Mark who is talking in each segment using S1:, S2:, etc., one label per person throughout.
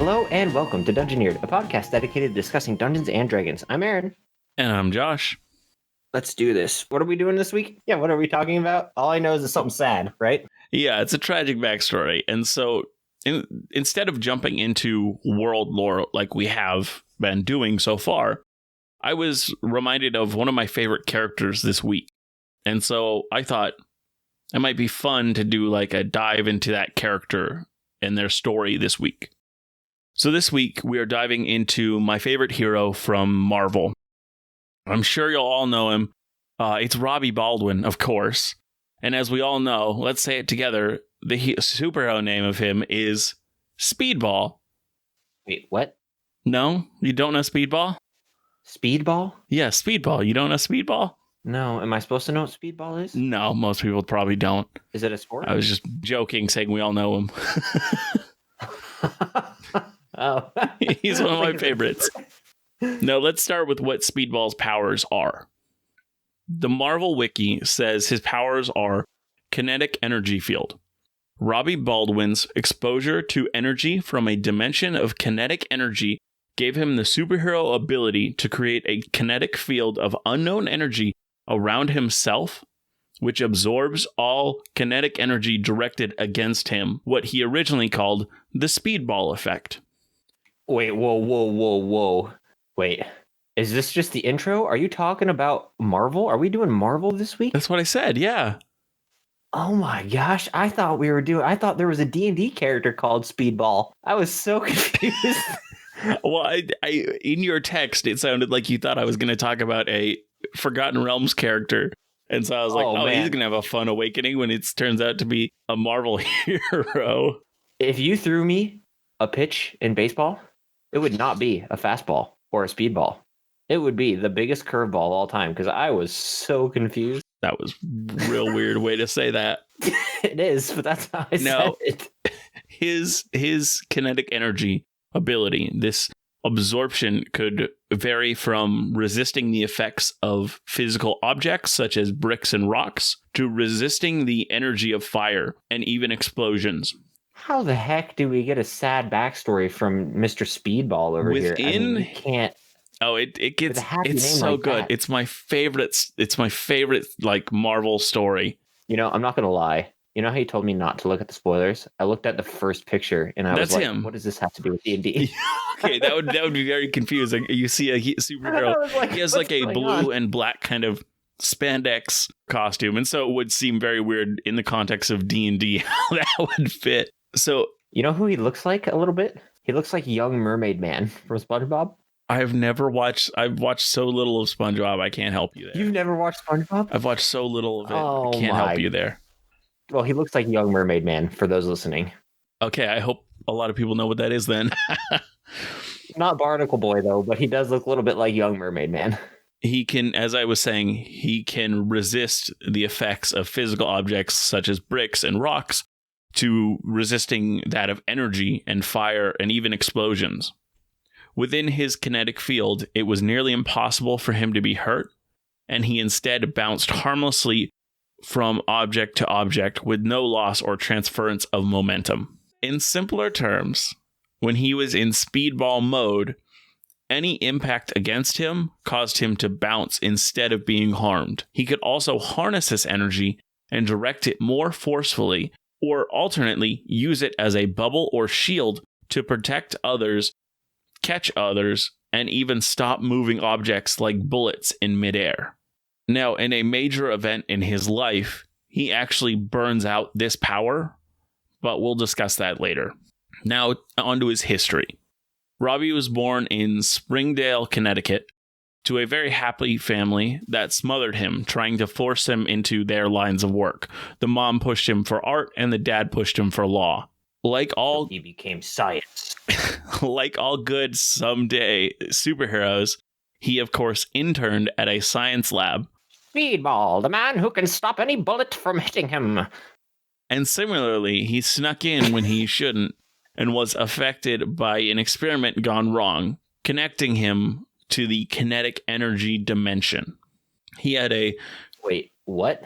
S1: Hello and welcome to Dungeoneered, a podcast dedicated to discussing Dungeons and Dragons. I'm Aaron.
S2: And I'm Josh.
S1: Let's do this. What are we doing this week? Yeah, what are we talking about? All I know is it's something sad, right?
S2: Yeah, it's a tragic backstory. And so instead of jumping into world lore like we have been doing so far, I was reminded of one of my favorite characters this week. And so I thought it might be fun to do like a dive into that character and their story this week. So this week we are diving into my favorite hero from Marvel. I'm sure you'll all know him. It's Robbie Baldwin, of course. And as we all know, let's say it together, the superhero name of him is Speedball.
S1: Wait, what?
S2: No? You don't know Speedball?
S1: Speedball?
S2: Yeah, Speedball. You don't know Speedball?
S1: No. Am I supposed to know what Speedball is?
S2: No, most people probably don't.
S1: Is it a sport?
S2: I was just joking, saying we all know him.
S1: Oh.
S2: He's one of my favorites. Now, let's start with what Speedball's powers are. The Marvel Wiki says his powers are kinetic energy field. Robbie Baldwin's exposure to energy from a dimension of kinetic energy gave him the superhero ability to create a kinetic field of unknown energy around himself, which absorbs all kinetic energy directed against him, what he originally called the Speedball effect.
S1: Wait, whoa. Wait, is this just the intro? Are you talking about Marvel? Are we doing Marvel this week?
S2: That's what I said, yeah.
S1: Oh my gosh, I thought there was a D&D character called Speedball. I was so confused.
S2: Well, I in your text, it sounded like you thought I was going to talk about a Forgotten Realms character. And so I was like, he's going to have a fun awakening when it turns out to be a Marvel hero.
S1: If you threw me a pitch in baseball, it would not be a fastball or a speedball. It would be the biggest curveball of all time because I was so confused.
S2: That was a real weird way to say that.
S1: It is, but that's how I said it.
S2: His kinetic energy ability, this absorption, could vary from resisting the effects of physical objects such as bricks and rocks to resisting the energy of fire and even explosions.
S1: How the heck do we get a sad backstory from Mr. Speedball over here? I mean, you can't.
S2: Oh, it's so
S1: like
S2: good.
S1: that.
S2: It's my favorite like Marvel story.
S1: You know, I'm not going to lie. You know how you told me not to look at the spoilers? I looked at the first picture and I was like, him. What does this have to do with D&D?
S2: Okay, that would be very confusing. You see a superhero, he has like a blue and black kind of spandex costume, and so it would seem very weird in the context of D&D how that would fit. So,
S1: you know who he looks like a little bit? He looks like young mermaid man from SpongeBob.
S2: I've watched so little of SpongeBob, I can't help you there.
S1: You've never watched SpongeBob?
S2: I've watched so little of it, I can't help you there.
S1: Well, he looks like young mermaid man for those listening.
S2: Okay, I hope a lot of people know what that is then.
S1: Not Barnacle Boy, though, but he does look a little bit like young mermaid man.
S2: He can, as I was saying, he can resist the effects of physical objects such as bricks and rocks to resisting that of energy and fire and even explosions. Within his kinetic field, it was nearly impossible for him to be hurt, and he instead bounced harmlessly from object to object with no loss or transference of momentum. In simpler terms, when he was in speedball mode, any impact against him caused him to bounce instead of being harmed. He could also harness this energy and direct it more forcefully, or alternately use it as a bubble or shield to protect others, catch others, and even stop moving objects like bullets in midair. Now, in a major event in his life, he actually burns out this power, but we'll discuss that later. Now, onto his history. Robbie was born in Springdale, Connecticut, to a very happy family that smothered him, trying to force him into their lines of work. The mom pushed him for art, and the dad pushed him for law.
S1: He became science.
S2: Like all good someday superheroes, he, of course, interned at a science lab.
S1: Speedball, the man who can stop any bullet from hitting him.
S2: And similarly, he snuck in when he shouldn't and was affected by an experiment gone wrong, connecting him to the kinetic energy dimension. He had a...
S1: Wait, what?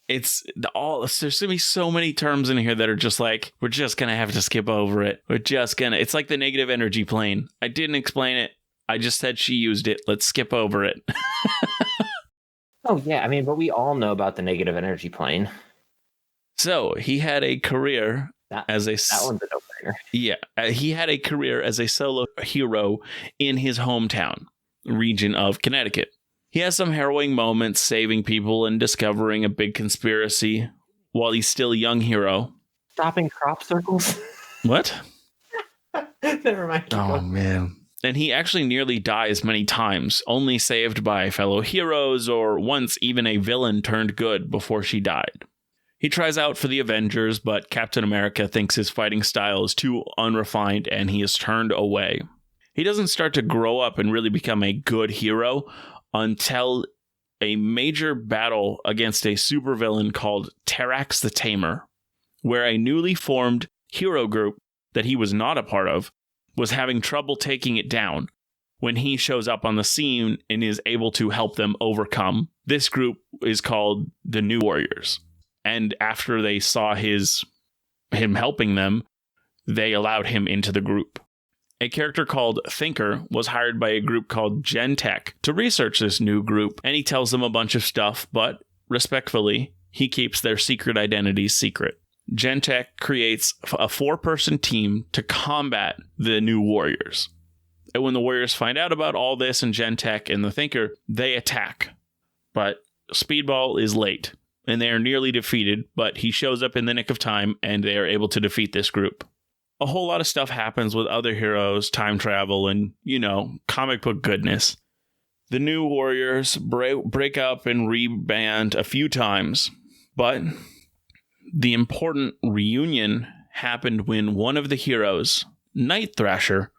S2: There's gonna be so many terms in here that are just like, we're just gonna have to skip over it. It's like the negative energy plane. I didn't explain it. I just said she used it. Let's skip over it.
S1: Oh, yeah. I mean, but we all know about the negative energy plane.
S2: So he had a career
S1: that one's a no-brainer.
S2: Yeah. He had a career as a solo hero in his hometown region of Connecticut. He has some harrowing moments saving people and discovering a big conspiracy while he's still a young hero.
S1: Stopping crop circles?
S2: What?
S1: Never mind.
S2: Oh, man. And he actually nearly dies many times, only saved by fellow heroes or once even a villain turned good before she died. He tries out for the Avengers, but Captain America thinks his fighting style is too unrefined and he is turned away. He doesn't start to grow up and really become a good hero until a major battle against a supervillain called Terax the Tamer, where a newly formed hero group that he was not a part of was having trouble taking it down. When he shows up on the scene and is able to help them overcome, this group is called the New Warriors. And after they saw him helping them, they allowed him into the group. A character called Thinker was hired by a group called Gentech to research this new group, and he tells them a bunch of stuff, but respectfully, he keeps their secret identities secret. Gentech creates a 4-person team to combat the New Warriors. And when the Warriors find out about all this and Gentech and the Thinker, they attack. But Speedball is late, and they are nearly defeated, but he shows up in the nick of time, and they are able to defeat this group. A whole lot of stuff happens with other heroes, time travel, and, comic book goodness. The New Warriors break up and reband a few times, but the important reunion happened when one of the heroes, Night Thrasher,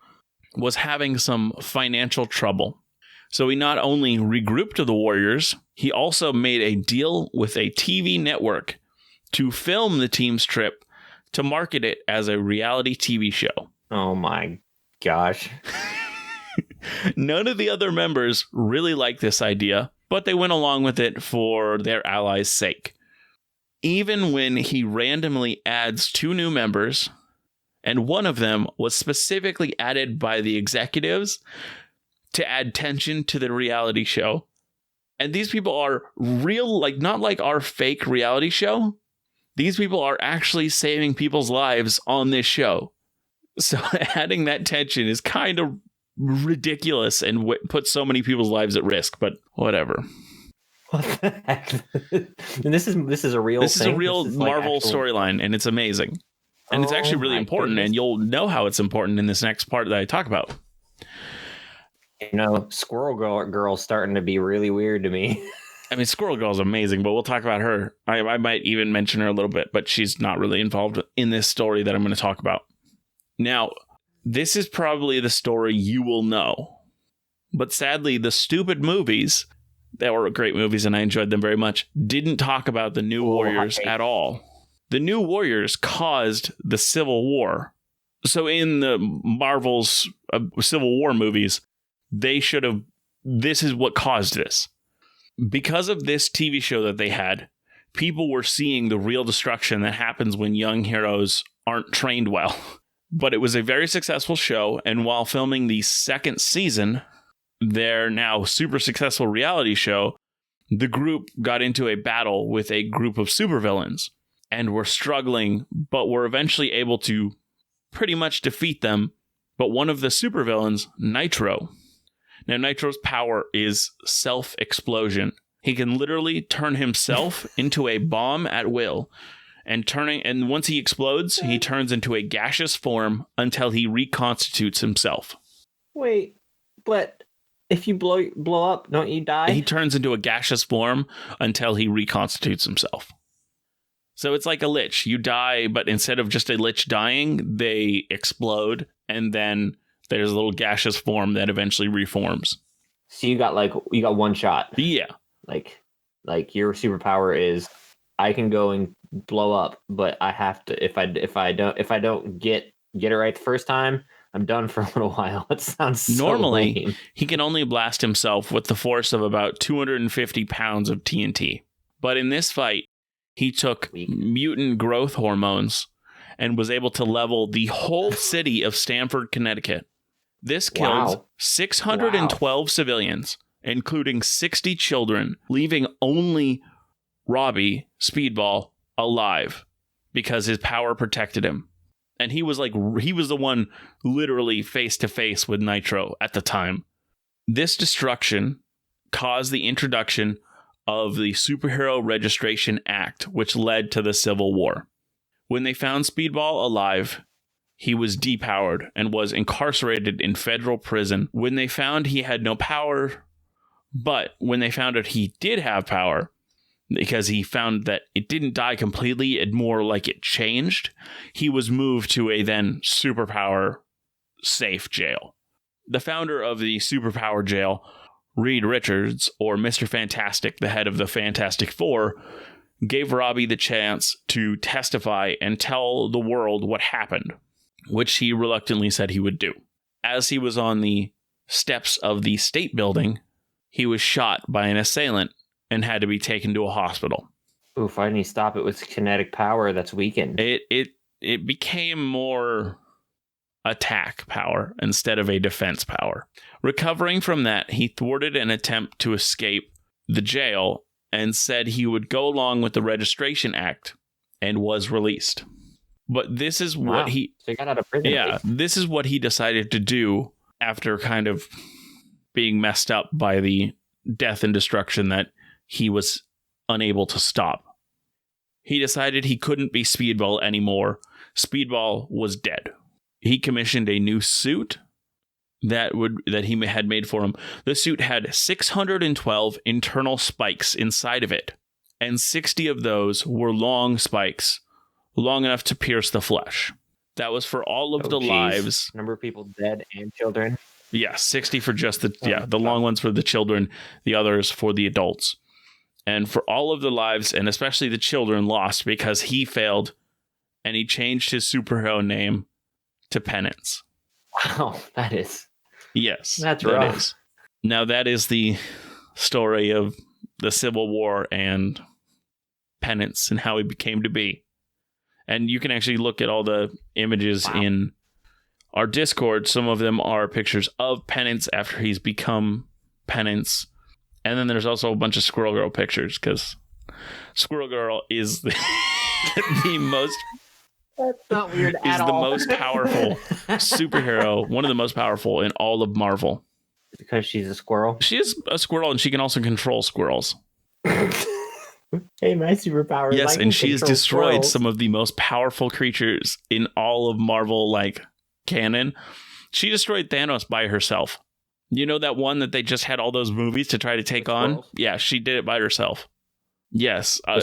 S2: was having some financial trouble. So he not only regrouped the Warriors, he also made a deal with a TV network to film the team's trip to market it as a reality TV show.
S1: Oh my gosh.
S2: None of the other members really liked this idea, but they went along with it for their allies' sake. Even when he randomly adds 2 new members, and one of them was specifically added by the executives to add tension to the reality show. And these people are real, not like our fake reality show. These people are actually saving people's lives on this show. So adding that tension is kind of ridiculous and puts so many people's lives at risk, but whatever.
S1: What the heck? And this is a real
S2: This is a real Marvel storyline, and it's amazing. And it's actually really important, and you'll know how it's important in this next part that I talk about.
S1: Squirrel Girl's starting to be really weird to me.
S2: I mean, Squirrel Girl's amazing, but we'll talk about her. I might even mention her a little bit, but she's not really involved in this story that I'm going to talk about. Now, this is probably the story you will know. But sadly, the stupid movies, that were great movies and I enjoyed them very much, didn't talk about the New Warriors at all. The New Warriors caused the Civil War. So in the Marvel's Civil War movies, this is what caused this. Because of this TV show that they had, people were seeing the real destruction that happens when young heroes aren't trained well. But it was a very successful show, and while filming the second season, their now super successful reality show, the group got into a battle with a group of supervillains and were struggling, but were eventually able to pretty much defeat them. But one of the supervillains, Nitro. Now, Nitro's power is self-explosion. He can literally turn himself into a bomb at will. And once he explodes, he turns into a gaseous form until he reconstitutes himself.
S1: Wait, but if you blow up, don't you die?
S2: He turns into a gaseous form until he reconstitutes himself. So it's like a lich. You die, but instead of just a lich dying, they explode, and then there's a little gaseous form that eventually reforms.
S1: So you got one shot.
S2: Yeah.
S1: Like your superpower is I can go and blow up, but I have to if I don't get it right the first time, I'm done for a little while. It sounds so
S2: normally
S1: lame.
S2: He can only blast himself with the force of about 250 pounds of TNT. But in this fight, He took mutant growth hormones and was able to level the whole city of Stamford, Connecticut. This killed 612 civilians, including 60 children, leaving only Robbie, Speedball, alive because his power protected him. And he was the one literally face to face with Nitro at the time. This destruction caused the introduction of the Superhero Registration Act, which led to the Civil War. When they found Speedball alive, he was depowered and was incarcerated in federal prison when they found he had no power. But when they found out he did have power, because he found that it didn't die completely, it more like it changed, he was moved to a then superpower safe jail. The founder of the superpower jail, Reed Richards, or Mr. Fantastic, the head of the Fantastic Four, gave Robbie the chance to testify and tell the world what happened, which he reluctantly said he would do. As he was on the steps of the state building, he was shot by an assailant and had to be taken to a hospital.
S1: Oof, why didn't he stop it with kinetic power that's weakened?
S2: It became more attack power instead of a defense power. Recovering from that, he thwarted an attempt to escape the jail and said he would go along with the Registration Act and was released. But this is what
S1: So he got out of prison.
S2: Yeah, this is what he decided to do after kind of being messed up by the death and destruction that he was unable to stop. He decided he couldn't be Speedball anymore. Speedball was dead. He commissioned a new suit that he had made for him. The suit had 612 internal spikes inside of it, and 60 of those were long spikes, long enough to pierce the flesh. That was for all of the lives.
S1: Number of people dead and children.
S2: Yeah, 60 for just the long ones for the children, the others for the adults. And for all of the lives, and especially the children, lost because he failed, and he changed his superhero name to Penance.
S1: Wow, that is...
S2: Yes,
S1: that's
S2: that
S1: rough.
S2: is. Now that is the story of the Civil War and Penance and how he became to be. And you can actually look at all the images in our Discord. Some of them are pictures of Penance after he's become Penance. And then there's also a bunch of Squirrel Girl pictures, because Squirrel Girl is the most...
S1: That's not weird at all.
S2: Is the most powerful superhero, one of the most powerful in all of Marvel.
S1: Because she's a squirrel?
S2: She is a squirrel, and she can also control squirrels.
S1: Hey, my superpower.
S2: Yes, and she has destroyed
S1: squirrels.
S2: some of the most powerful creatures in all of Marvel, canon. She destroyed Thanos by herself. You know that one that they just had all those movies to try to take on? Yeah, she did it by herself. Yes, I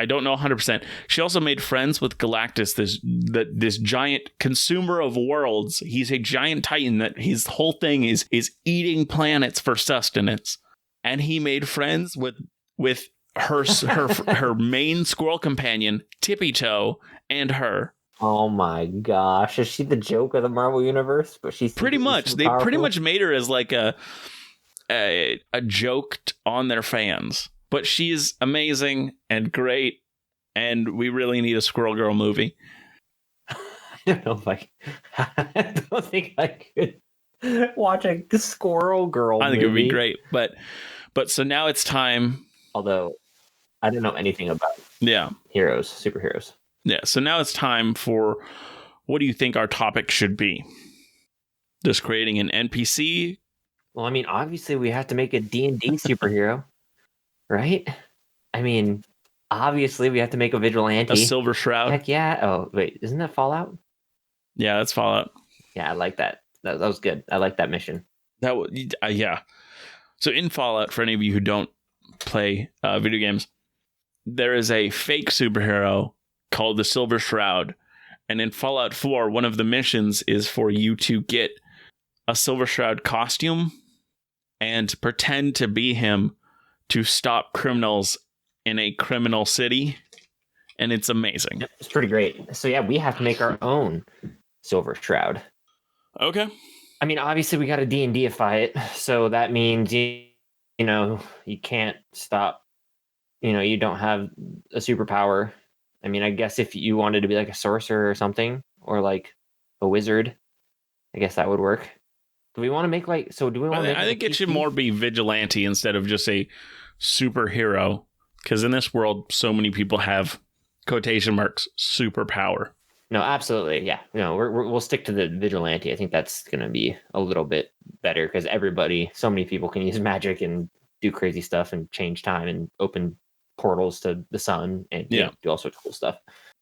S2: don't know 100%. She also made friends with Galactus, this giant consumer of worlds. He's a giant titan that his whole thing is eating planets for sustenance. And he made friends with her main squirrel companion, Tippy Toe, and her.
S1: Oh my gosh, is she the joke of the Marvel universe? But she's
S2: pretty much. They pretty much made her as like a joke on their fans. But she's amazing and great, and we really need a Squirrel Girl movie.
S1: I don't know if I don't think I could watch a Squirrel Girl movie.
S2: I think it would be great. But so now it's time.
S1: Although I don't know anything about superheroes.
S2: Yeah, so now it's time for what do you think our topic should be? Just creating an NPC?
S1: Well, I mean, obviously we have to make a D&D superhero. Right? I mean, obviously we have to make a vigilante.
S2: A Silver Shroud.
S1: Heck yeah. Oh, wait. Isn't that Fallout?
S2: Yeah, that's Fallout.
S1: Yeah, I like that. That was good. I like that mission.
S2: Yeah. So in Fallout, for any of you who don't play video games, there is a fake superhero called the Silver Shroud. And in Fallout 4, one of the missions is for you to get a Silver Shroud costume and pretend to be him to stop criminals in a criminal city, and it's amazing.
S1: It's pretty great. So yeah, we have to make our own Silver Shroud.
S2: Okay.
S1: I mean, obviously we got to D&Dify it, so that means you can't stop you don't have a superpower. I mean, I guess if you wanted to be like a sorcerer or something, or like a wizard, I guess that would work. Do we want to make like, so do we want to make
S2: I
S1: like a
S2: think it should
S1: PC?
S2: more be vigilante instead of just a superhero, because in this world, so many people have quotation marks superpower.
S1: No, absolutely. Yeah. We'll stick to the vigilante. I think that's going to be a little bit better because so many people can use magic and do crazy stuff and change time and open portals to the sun and do all sorts of cool stuff.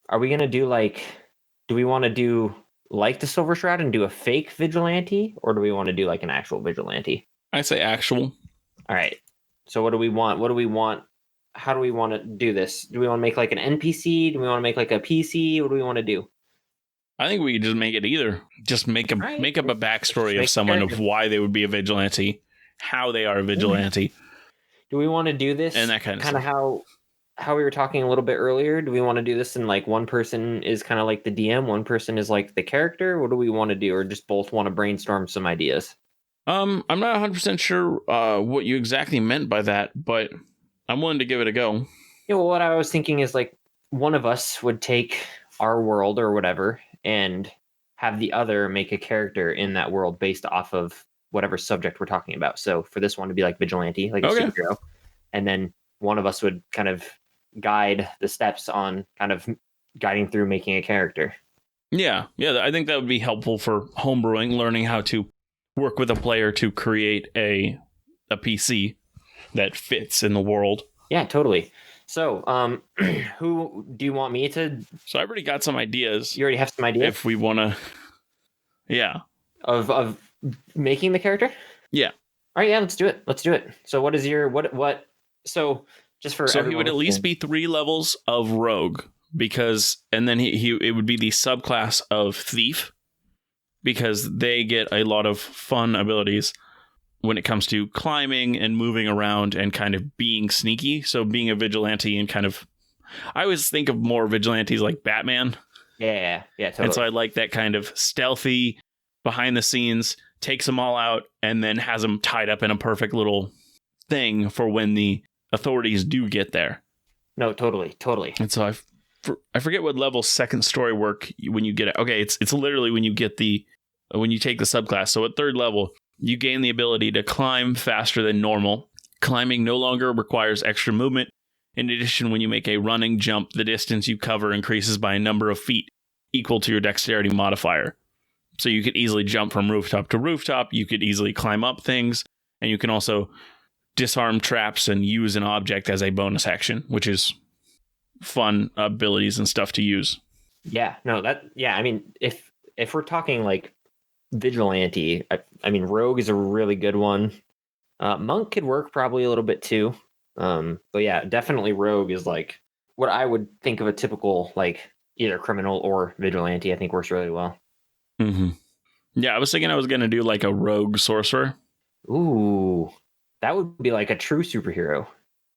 S1: Are we going to do we want to do like the Silver Shroud and do a fake vigilante, or do we want to do like an actual vigilante?
S2: I say actual.
S1: All right. So what do we want? How do we want to do this? Do we want to make like an NPC? Do we want to make like a PC? What do we want to do?
S2: I think we could just make it either. Just make up a backstory of someone of why they would be a vigilante, how they are a vigilante.
S1: Do we want to do this
S2: and that kind of
S1: how we were talking a little bit earlier? Do we want to do this in like one person is kind of like the DM, one person is like the character? What do we want to do, or just both want to brainstorm some ideas?
S2: I'm not 100% sure what you exactly meant by that, but I'm willing to give it a go.
S1: Well, what I was thinking is like one of us would take our world or whatever and have the other make a character in that world based off of whatever subject we're talking about. So for this one to be like vigilante, like a superhero, and then one of us would kind of guide the steps on kind of guiding through making a character.
S2: Yeah, I think that would be helpful for homebrewing, learning how to work with a player to create a PC that fits in the world.
S1: Yeah, totally. So, who do you want me to?
S2: So I already got some ideas.
S1: You already have some ideas?
S2: If we want to, yeah.
S1: Of making the character?
S2: Yeah.
S1: All right, yeah, let's do it. So what is your, what, so just for
S2: So he would at least be 3 levels of rogue, because, and then it would be the subclass of thief, because they get a lot of fun abilities when it comes to climbing and moving around and kind of being sneaky. So being a vigilante and kind of, I always think of more vigilantes like Batman.
S1: Yeah, totally.
S2: And so I like that kind of stealthy, behind the scenes, takes them all out, and then has them tied up in a perfect little thing for when the authorities do get there.
S1: No, totally.
S2: And so I forget what level second story work when you get it. Okay, it's literally when you take the subclass. So at 3rd level, you gain the ability to climb faster than normal. Climbing no longer requires extra movement. In addition, when you make a running jump, the distance you cover increases by a number of feet equal to your dexterity modifier. So you could easily jump from rooftop to rooftop. You could easily climb up things. And you can also disarm traps and use an object as a bonus action, which is fun abilities and stuff to use.
S1: Yeah, no, I mean, if we're talking like vigilante, I mean, rogue is a really good one. Monk could work probably a little bit too. But yeah, definitely rogue is like what I would think of a typical like either criminal or vigilante. I think works really well.
S2: Mm-hmm. Yeah, I was thinking I was going to do like a rogue sorcerer.
S1: Ooh, that would be like a true superhero.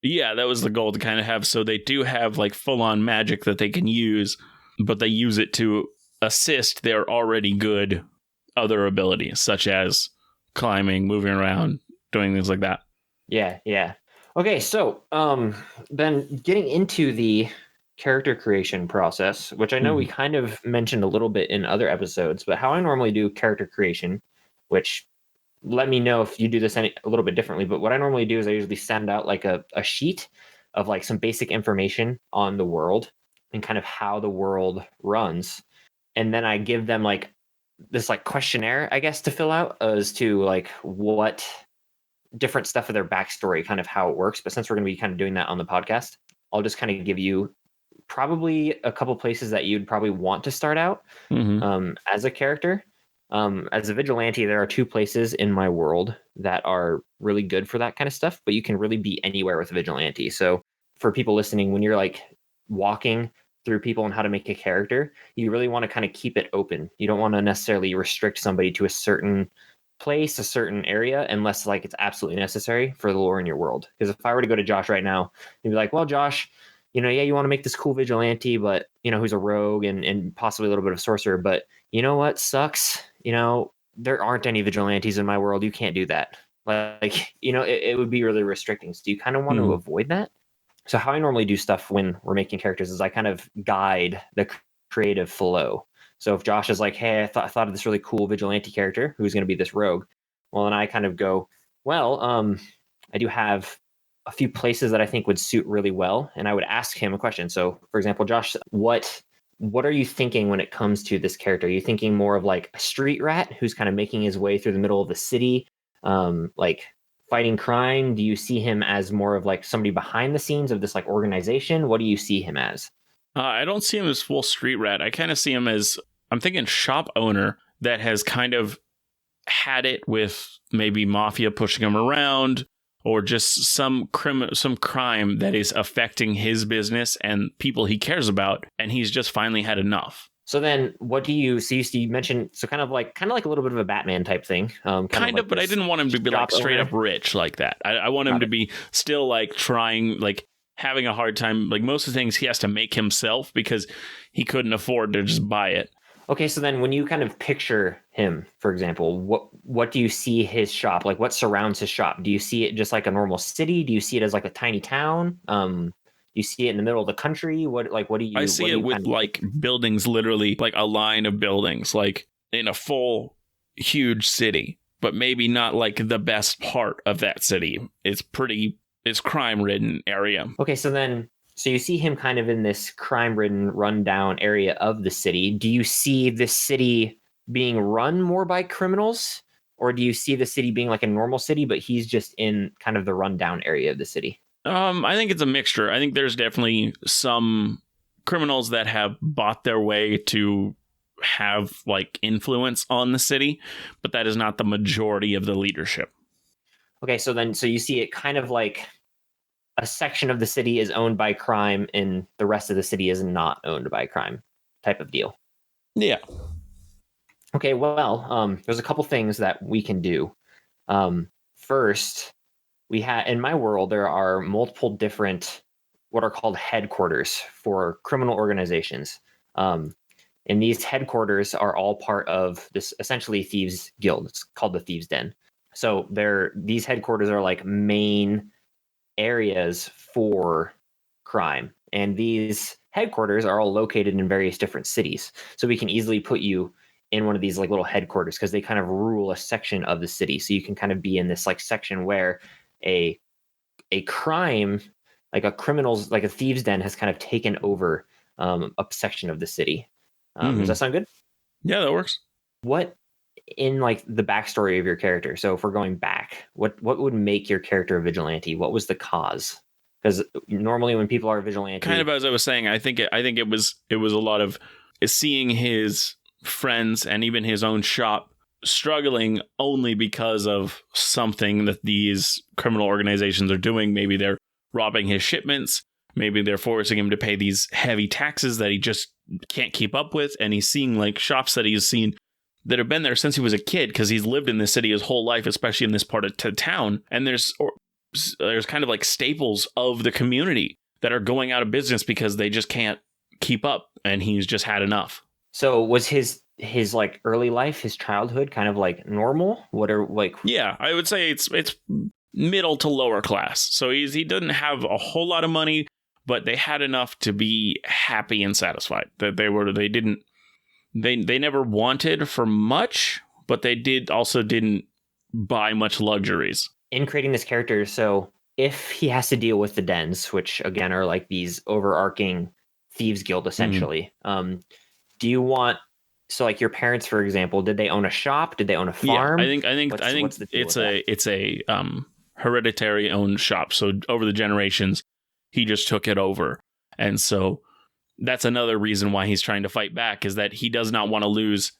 S2: Yeah, that was the goal to kind of have. So they do have like full-on magic that they can use, but they use it to assist their already good other abilities, such as climbing, moving around, doing things like that.
S1: Yeah. Okay, so then getting into the character creation process, which I know we kind of mentioned a little bit in other episodes, but how I normally do character creation, which let me know if you do this a little bit differently, but what I normally do is I usually send out like a sheet of like some basic information on the world and kind of how the world runs. And then I give them like this like questionnaire, I guess, to fill out as to like what different stuff of their backstory, kind of how it works. But since we're going to be kind of doing that on the podcast, I'll just kind of give you probably a couple places that you'd probably want to start out as a character. As a vigilante, there are 2 places in my world that are really good for that kind of stuff, but you can really be anywhere with a vigilante. So for people listening, when you're like walking through people and how to make a character, you really want to kind of keep it open. You don't want to necessarily restrict somebody to a certain place, a certain area, unless like it's absolutely necessary for the lore in your world. Because if I were to go to Josh right now, he'd be like, well, Josh, you want to make this cool vigilante, but who's a rogue and possibly a little bit of sorcerer, but you know what sucks? There aren't any vigilantes in my world. You can't do that. Like, it would be really restricting. So do you kind of want to avoid that? So how I normally do stuff when we're making characters is I kind of guide the creative flow. So if Josh is like, hey, I thought of this really cool vigilante character who's going to be this rogue, well, then I kind of go, well, I do have a few places that I think would suit really well, and I would ask him a question. So, for example, Josh, what are you thinking when it comes to this character? Are you thinking more of like a street rat who's kind of making his way through the middle of the city, like fighting crime? Do you see him as more of like somebody behind the scenes of this like organization? What do you see him as?
S2: I don't see him as full street rat. I kind of see him as, I'm thinking shop owner that has kind of had it with maybe mafia pushing him around, or just some crime that is affecting his business and people he cares about, and he's just finally had enough.
S1: So then, what do you see? So you mentioned kind of like a little bit of a Batman type thing,
S2: kind of, but I didn't want him to be like straight up rich like that. I want him to be still like trying, like having a hard time. Like most of the things he has to make himself because he couldn't afford to just buy it.
S1: Okay, so then when you kind of picture him, for example, what do you see his shop? Like what surrounds his shop? Do you see it just like a normal city? Do you see it as like a tiny town? Do you see it in the middle of the country? What do you?
S2: I see it with like buildings, literally like a line of buildings, like in a full huge city, but maybe not like the best part of that city. It's crime-ridden area.
S1: Okay, so you see him kind of in this crime-ridden, run-down area of the city. Do you see this city being run more by criminals? Or do you see the city being like a normal city, but he's just in kind of the run-down area of the city?
S2: I think it's a mixture. I think there's definitely some criminals that have bought their way to have like influence on the city, but that is not the majority of the leadership.
S1: Okay, so you see it kind of like a section of the city is owned by crime and the rest of the city is not owned by crime type of deal.
S2: Yeah.
S1: Okay, well, there's a couple things that we can do. First, in my world, there are multiple different what are called headquarters for criminal organizations. And these headquarters are all part of this essentially thieves guild. It's called the Thieves Den. So these headquarters are like main areas for crime, and these headquarters are all located in various different cities, so we can easily put you in one of these like little headquarters because they kind of rule a section of the city, so you can kind of be in this like section where a crime, like a criminal's, like a thieves den has kind of taken over a section of the city. Does that sound good?
S2: Yeah, that works.
S1: What in like the backstory of your character, so if we're going back, what would make your character a vigilante? What was the cause? Because normally when people are vigilante,
S2: kind of as I was saying, I think it was a lot of seeing his friends and even his own shop struggling only because of something that these criminal organizations are doing. Maybe they're robbing his shipments, maybe they're forcing him to pay these heavy taxes that he just can't keep up with, and he's seeing like shops that he's seen that have been there since he was a kid, because he's lived in this city his whole life, especially in this part of town. And there's kind of like staples of the community that are going out of business because they just can't keep up, and he's just had enough.
S1: So was his like early life, his childhood, kind of like normal? What are like?
S2: Yeah, I would say it's middle to lower class. So he doesn't have a whole lot of money, but they had enough to be happy and satisfied. That they never wanted for much, but they didn't buy much luxuries. In
S1: creating this character, so if he has to deal with the dens, which again are like these overarching thieves guild essentially, do you want, so like your parents, for example, did they own a shop? Did they own a farm?
S2: Yeah, I think it's a hereditary owned shop. So over the generations, he just took it over. And so that's another reason why he's trying to fight back, is that he does not want to lose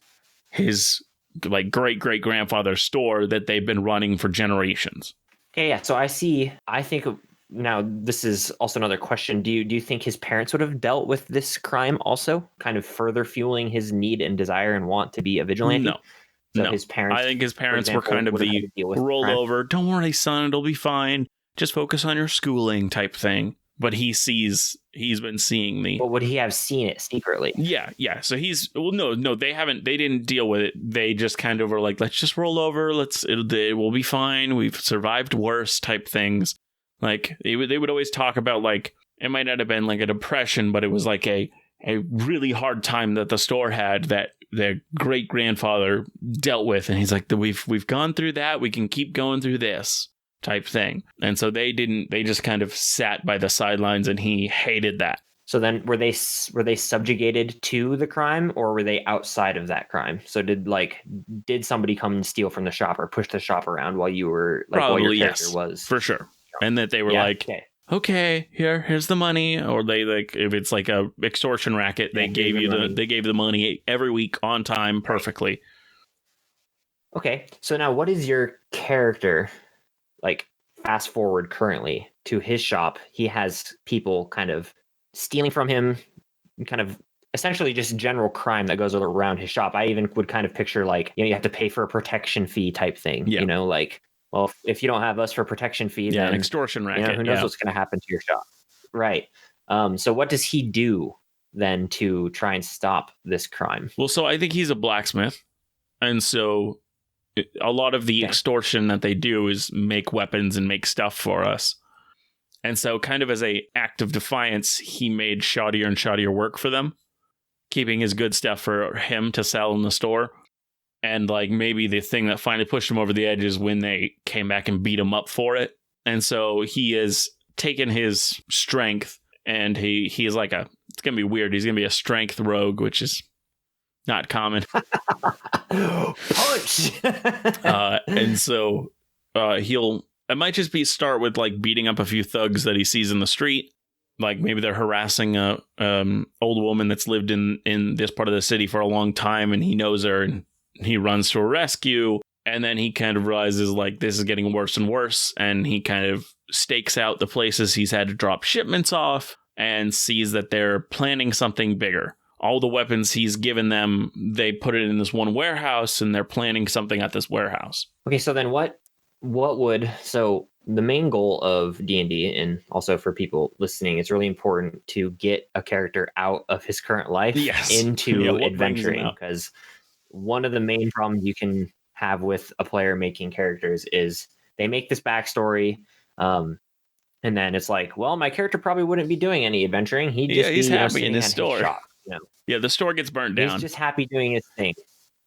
S2: his like great grandfather's store that they've been running for generations.
S1: Okay, yeah. So I think now this is also another question. Do you think his parents would have dealt with this crime also, kind of further fueling his need and desire and want to be a vigilante?
S2: No.
S1: His parents,
S2: I think his parents were kind of the rollover. Don't worry, son, it'll be fine. Just focus on your schooling type thing. But he's been seeing the.
S1: But would he have seen it secretly?
S2: Yeah. So they didn't deal with it. They just kind of were like, let's just roll over. It will be fine. We've survived worse type things. Like they would always talk about like it might not have been like a depression, but it was like a really hard time that the store had that their great grandfather dealt with, and he's like, we've gone through that, we can keep going through this type thing. And so they just kind of sat by the sidelines, and he hated that.
S1: So then were they subjugated to the crime, or were they outside of that crime? So did somebody come and steal from the shop or push the shop around while you were like
S2: Probably,
S1: while your character
S2: yes,
S1: was
S2: for sure. And that they were like, okay, here's the money, or they like if it's like a extortion racket, they gave the money every week on time perfectly.
S1: Okay, so now what is your character like? Fast forward currently to his shop, he has people kind of stealing from him, kind of essentially just general crime that goes around his shop. I even would kind of picture like, you have to pay for a protection fee type thing.
S2: Yeah.
S1: Like, well, if you don't have us for protection fee, then
S2: an extortion racket.
S1: Who knows what's going to happen to your shop, right? So what does he do then to try and stop this crime?
S2: Well, so I think he's a blacksmith, and so a lot of the extortion that they do is make weapons and make stuff for us. And so kind of as a act of defiance, he made shoddier and shoddier work for them, keeping his good stuff for him to sell in the store. And like maybe the thing that finally pushed him over the edge is when they came back and beat him up for it. And so he has taken his strength, and he is like it's going to be weird. He's going to be a strength rogue, which is not common.
S1: Punch!
S2: And so it might just be start with like beating up a few thugs that he sees in the street. Like maybe they're harassing a old woman that's lived in this part of the city for a long time, and he knows her, and he runs to her rescue. And then he kind of realizes like this is getting worse and worse, and he kind of stakes out the places he's had to drop shipments off and sees that they're planning something bigger. All the weapons he's given them, they put it in this one warehouse, and they're planning something at this warehouse.
S1: Okay, so then so the main goal of D&D, and also for people listening, it's really important to get a character out of his current life into adventuring, because one of the main problems you can have with a player making characters is they make this backstory, and then it's like, well, my character probably wouldn't be doing any adventuring. He's
S2: happy in his store.
S1: His shop,
S2: Yeah, the store gets burned down.
S1: He's just happy doing his thing,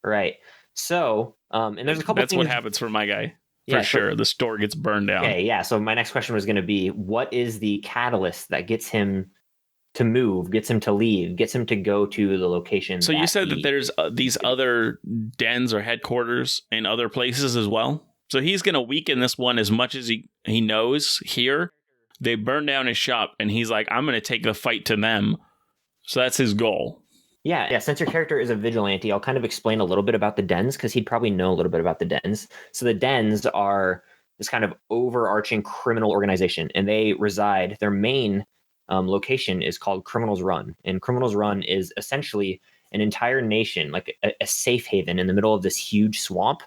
S1: right? So, and there's a couple.
S2: That's what happens for my guy, for sure. The store gets burned down.
S1: Okay, yeah. So my next question was going to be, what is the catalyst that gets him to move, gets him to leave, gets him to go to the location?
S2: So you said that there's these other dens or headquarters in other places as well. So he's going to weaken this one as much as he knows here. They burn down his shop, and he's like, I'm going to take the fight to them. So that's his goal.
S1: Yeah. Since your character is a vigilante, I'll kind of explain a little bit about the dens, because he'd probably know a little bit about the dens. So the dens are this kind of overarching criminal organization, and they reside, their main location is called Criminals Run. And Criminals Run is essentially an entire nation, like a safe haven in the middle of this huge swamp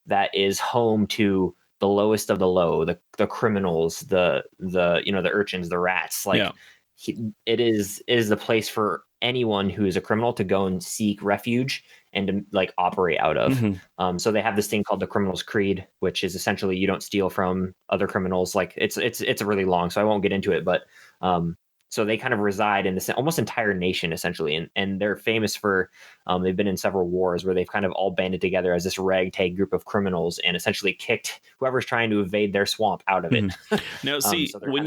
S1: that is home to the lowest of the low, the criminals, the urchins, the rats. It is the place for anyone who is a criminal to go and seek refuge and to like operate out of. Mm-hmm. So they have this thing called the Criminals Creed, which is essentially you don't steal from other criminals. Like it's really long, so I won't get into it. But so they kind of reside in this almost entire nation essentially, and they're famous for they've been in several wars where they've kind of all banded together as this ragtag group of criminals and essentially kicked whoever's trying to evade their swamp out of it.
S2: Mm-hmm. Now, see, so when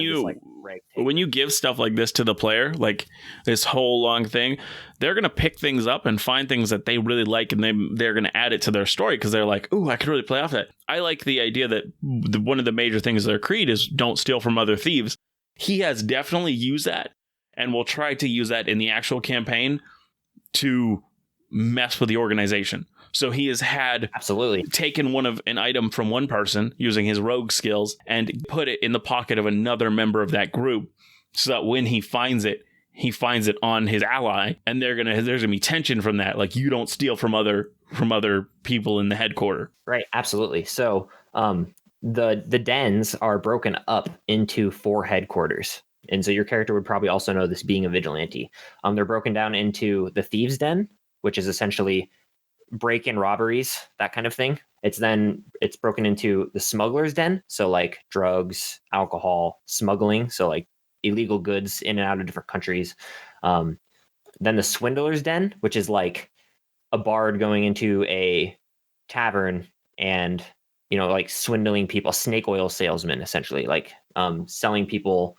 S2: you give stuff like this to the player, like this whole long thing, they're gonna pick things up and find things that they really like, and they're gonna add it to their story because they're like, "Ooh, I could really play off that." I like the idea that one of the major things of their creed is don't steal from other thieves. He has definitely used that, and will try to use that in the actual campaign to mess with the organization. So he has taken an item from one person using his rogue skills and put it in the pocket of another member of that group, so that when he finds it on his ally, and there's gonna be tension from that. Like, you don't steal from other people in the headquarters.
S1: Right. Absolutely. So, the dens are broken up into 4 headquarters. And so your character would probably also know this, being a vigilante. They're broken down into the Thieves' Den, which is essentially break-in robberies, that kind of thing. It's broken into the smuggler's den, so like drugs, alcohol, smuggling, so like illegal goods in and out of different countries. Then the swindler's den, which is like a bard going into a tavern and like swindling people, snake oil salesman essentially, like selling people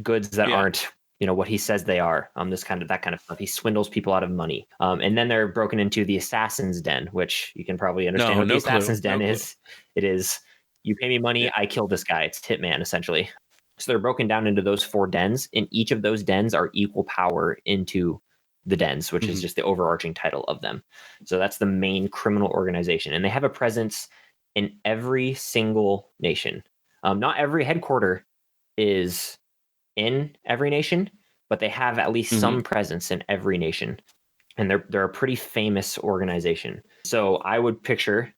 S1: goods that aren't what he says they are. That kind of stuff. He swindles people out of money. And then they're broken into the assassin's den, which you can probably understand what the assassin's den is. It is, you pay me money, I kill this guy. It's Hitman essentially. So they're broken down into those 4 dens, and each of those dens are equal power into the dens, which is just the overarching title of them. So that's the main criminal organization, and they have a presence in every single nation. Not every headquarter is in every nation, but they have at least some presence in every nation, and they're a pretty famous organization. So I would picture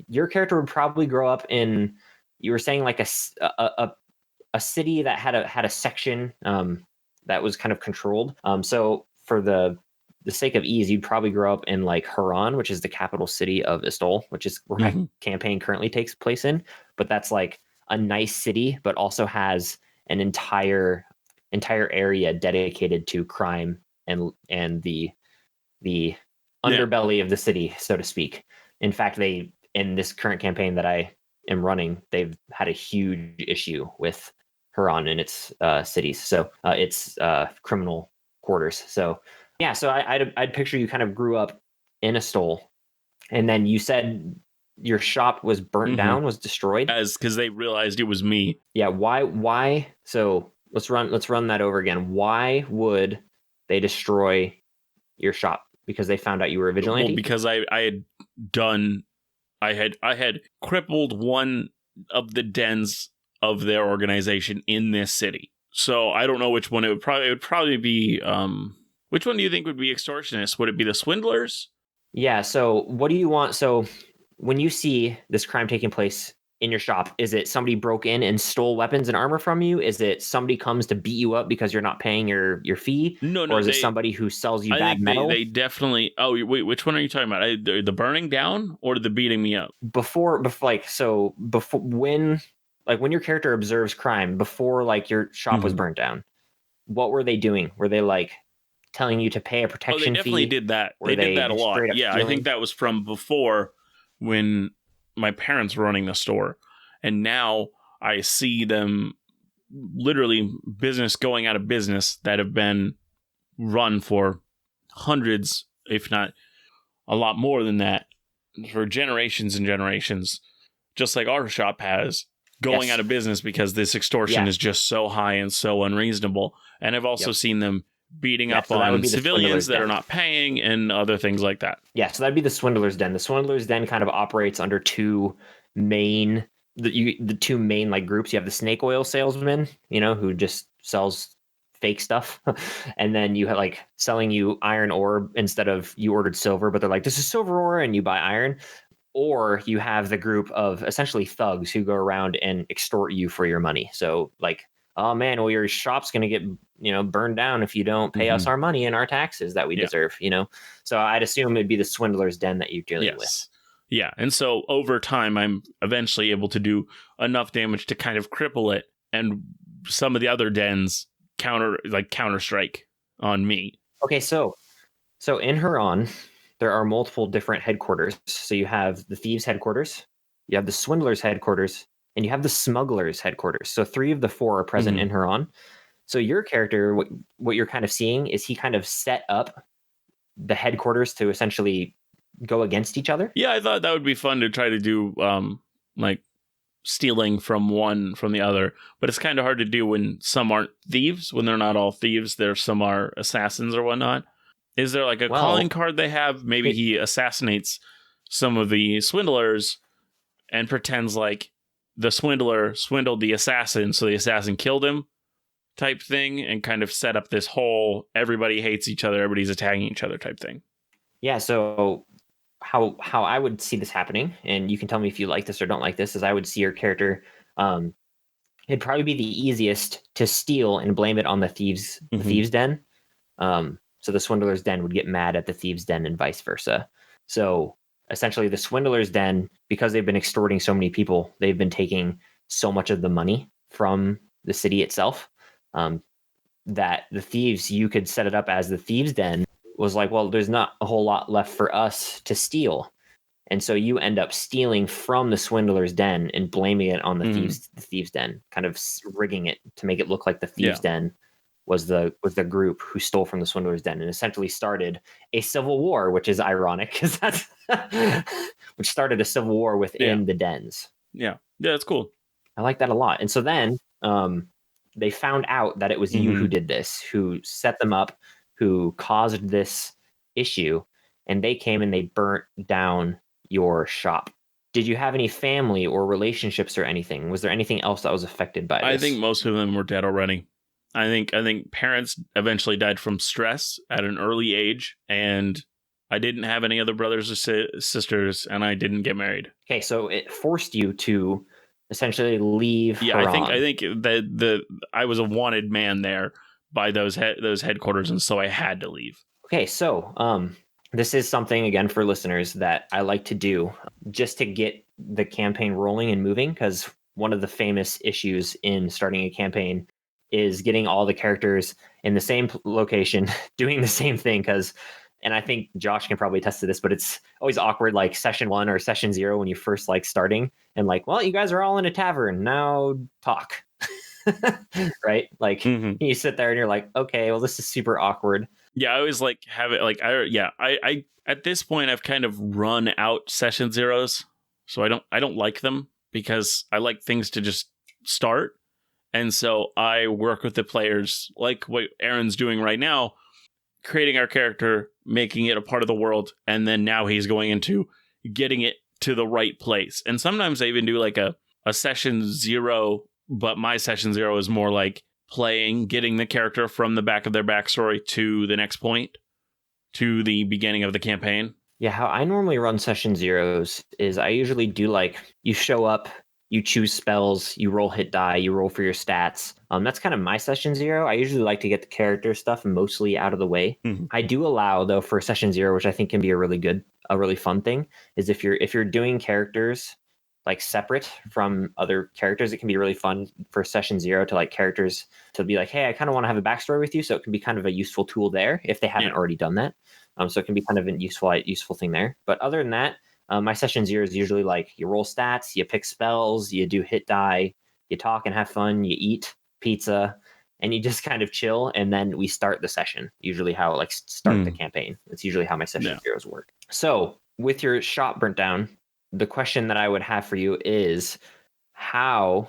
S1: your character would probably grow up in, you were saying like a city that had a section that was kind of controlled. So for the sake of ease, you'd probably grow up in like Haran, which is the capital city of Istol, which is where my campaign currently takes place in. But that's like a nice city, but also has an entire area dedicated to crime and the underbelly of the city, so to speak. In fact, in this current campaign that I am running, they've had a huge issue with Haran and its cities, so its criminal quarters. So yeah, so I'd picture you kind of grew up in Astol, and then you said your shop was burnt down, was destroyed,
S2: because they realized it was me.
S1: Yeah, why? So let's run that over again. Why would they destroy your shop? Because they found out you were a vigilante?
S2: Well, because I had crippled one of the dens of their organization in this city. So I don't know which one it would probably be. Which one do you think would be extortionists? Would it be the swindlers?
S1: Yeah. So what do you want? So when you see this crime taking place in your shop, is it somebody broke in and stole weapons and armor from you? Is it somebody comes to beat you up because you're not paying your fee?
S2: No.
S1: Or is it somebody who sells you bad metal?
S2: They definitely. Oh wait, which one are you talking about? The burning down or the beating me up?
S1: Before when your character observes crime before like your shop was burnt down, what were they doing? Were they like telling you to pay a protection fee?
S2: They definitely did that. They did that a lot. Yeah, stealing? I think that was from before when my parents were running the store. And now I see them literally business going out of business that have been run for hundreds, if not a lot more than that, for generations and generations, just like our shop has, going out of business because this extortion is just so high and so unreasonable. And I've also seen them beating up on civilians that are not paying and other things like that.
S1: Yeah, so that'd be the swindler's den. The swindler's den kind of operates under the two main like groups. You have the snake oil salesman, who just sells fake stuff, and then you have like selling you iron ore instead of you ordered silver, but they're like, this is silver ore, and you buy iron. Or you have the group of essentially thugs who go around and extort you for your money. So like, oh man, well, your shop's going to get, burned down if you don't pay us our money and our taxes that we deserve, So I'd assume it'd be the swindler's den that you're dealing with.
S2: Yeah. And so over time, I'm eventually able to do enough damage to kind of cripple it. And some of the other dens counter strike on me.
S1: Okay. So in Huron, there are multiple different headquarters. So you have the thieves' headquarters, you have the swindlers' headquarters, and you have the smugglers' headquarters. So 3 of the 4 are present in Huron. So your character, what you're kind of seeing is he kind of set up the headquarters to essentially go against each other.
S2: Yeah, I thought that would be fun to try to do, like stealing from one from the other. But it's kind of hard to do when some aren't thieves, when they're not all thieves. Some are assassins or whatnot. Is there like a calling card they have? Maybe he assassinates some of the swindlers and pretends like the swindler swindled the assassin, so the assassin killed him type thing, and kind of set up this whole everybody hates each other, everybody's attacking each other type thing.
S1: Yeah, so how I would see this happening, and you can tell me if you like this or don't like this, is I would see your character, it'd probably be the easiest to steal and blame it on the thieves' den. So the swindler's den would get mad at the thieves' den and vice versa. So essentially the swindler's den, because they've been extorting so many people, they've been taking so much of the money from the city itself, that the thieves, you could set it up as the thieves den was like, well, there's not a whole lot left for us to steal. And so you end up stealing from the swindler's den and blaming it on the thieves den, kind of rigging it to make it look like the thieves den was the group who stole from the swindler's den, and essentially started a civil war, which is ironic because that's which started a civil war within the dens.
S2: Yeah, that's cool.
S1: I like that a lot. And so then they found out that it was you who did this, who set them up, who caused this issue, and they came and they burnt down your shop. Did you have any family or relationships or anything? Was there anything else that was affected by this?
S2: I think most of them were dead already. I think parents eventually died from stress at an early age, and I didn't have any other brothers or sisters, and I didn't get married.
S1: Okay, so it forced you to essentially leave.
S2: Yeah,
S1: Haran.
S2: I think that I was a wanted man there by those headquarters, and so I had to leave.
S1: Okay, so this is something, again, for listeners that I like to do just to get the campaign rolling and moving, because one of the famous issues in starting a campaign is getting all the characters in the same location doing the same thing. And I think Josh can probably attest to this, but it's always awkward, like session 1 or session 0 when you first like starting and like, well, you guys are all in a tavern, now talk. Right? Like you sit there and you're like, okay, well, this is super awkward.
S2: Yeah, I always like have it like I at this point I've kind of run out session zeros, so I don't like them because I like things to just start, and so I work with the players like what Aaron's doing right now, creating our character, making it a part of the world, and then now he's going into getting it to the right place. And sometimes I even do like a session 0, but my session 0 is more like playing, getting the character from the back of their backstory to the next point, to the beginning of the campaign.
S1: Yeah, how I normally run session 0s is I usually do like, you show up, you choose spells, you roll hit die, you roll for your stats. That's kind of my session 0. I usually like to get the character stuff mostly out of the way. I do allow, though, for session 0, which I think can be a really fun thing, is if you're doing characters like separate from other characters, it can be really fun for session 0 to like characters to be like, hey, I kind of want to have a backstory with you. So it can be kind of a useful tool there if they haven't already done that. So it can be kind of a useful thing there. But other than that, my session 0 is usually like you roll stats, you pick spells, you do hit die, you talk and have fun, you eat pizza, and you just kind of chill. And then we start the session, usually how like start the campaign. It's usually how my session 0s work. So with your shop burnt down, the question that I would have for you is, how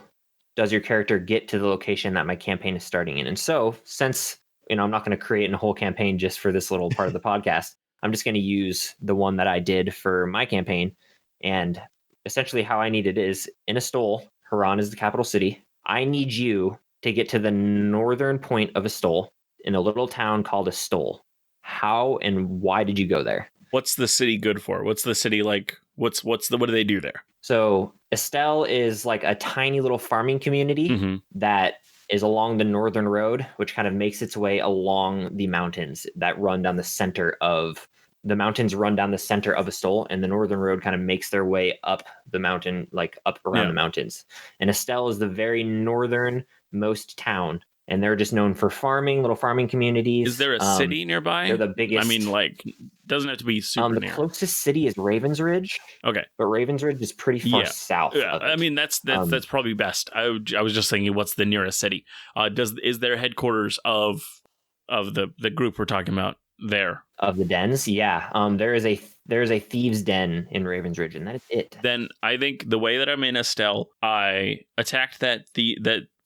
S1: does your character get to the location that my campaign is starting in? And so, since I'm not going to create a whole campaign just for this little part of the podcast, I'm just going to use the one that I did for my campaign. And essentially how I need it is, in Astol, Haran is the capital city. I need you to get to the northern point of Astol in a little town called Astol. How and why did you go there?
S2: What's the city good for? What's the city like? What do they do there?
S1: So Estelle is like a tiny little farming community that is along the northern road, which kind of makes its way along the mountains that run down the center of the mountains, run down the center of Estelle, and the northern road kind of makes their way up the mountain, like up around the mountains. And Estelle is the very northernmost town. And they're just known for farming, little farming communities.
S2: Is there a city nearby?
S1: They're the biggest.
S2: I mean, like, doesn't have to be super
S1: the
S2: near.
S1: closest city is Ravensridge.
S2: Okay,
S1: but Ravensridge is pretty far south.
S2: Yeah, I mean that's probably best. I was just thinking, what's the nearest city? Is there headquarters of the group we're talking about there?
S1: Of the dens? Yeah. There is a thieves' den in Ravensridge, and that is it.
S2: Then I think the way that I'm in Estelle, I attacked that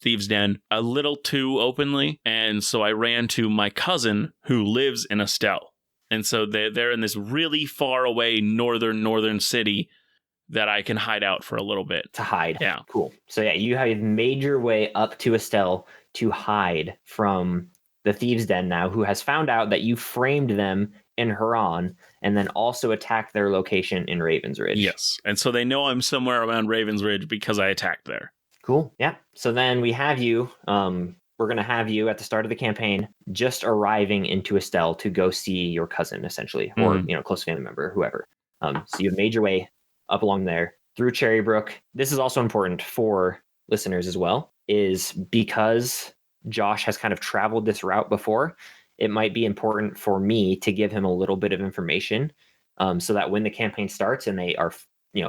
S2: thieves' den a little too openly, and so I ran to my cousin who lives in Estelle, and so they're in this really far away northern city that I can hide out for a little bit.
S1: To hide.
S2: Yeah.
S1: Cool. So yeah, you have made your way up to Estelle to hide from the thieves' den now, who has found out that you framed them in Haran and then also attacked their location in Ravensridge.
S2: Yes, and so they know I'm somewhere around Ravensridge because I attacked there.
S1: Cool. Yeah. So then we have you. We're going to have you at the start of the campaign just arriving into Estelle to go see your cousin, essentially, or close family member, whoever. So you've made your way up along there through Cherrybrook. This is also important for listeners as well, is because Josh has kind of traveled this route before. It might be important for me to give him a little bit of information, so that when the campaign starts and they are,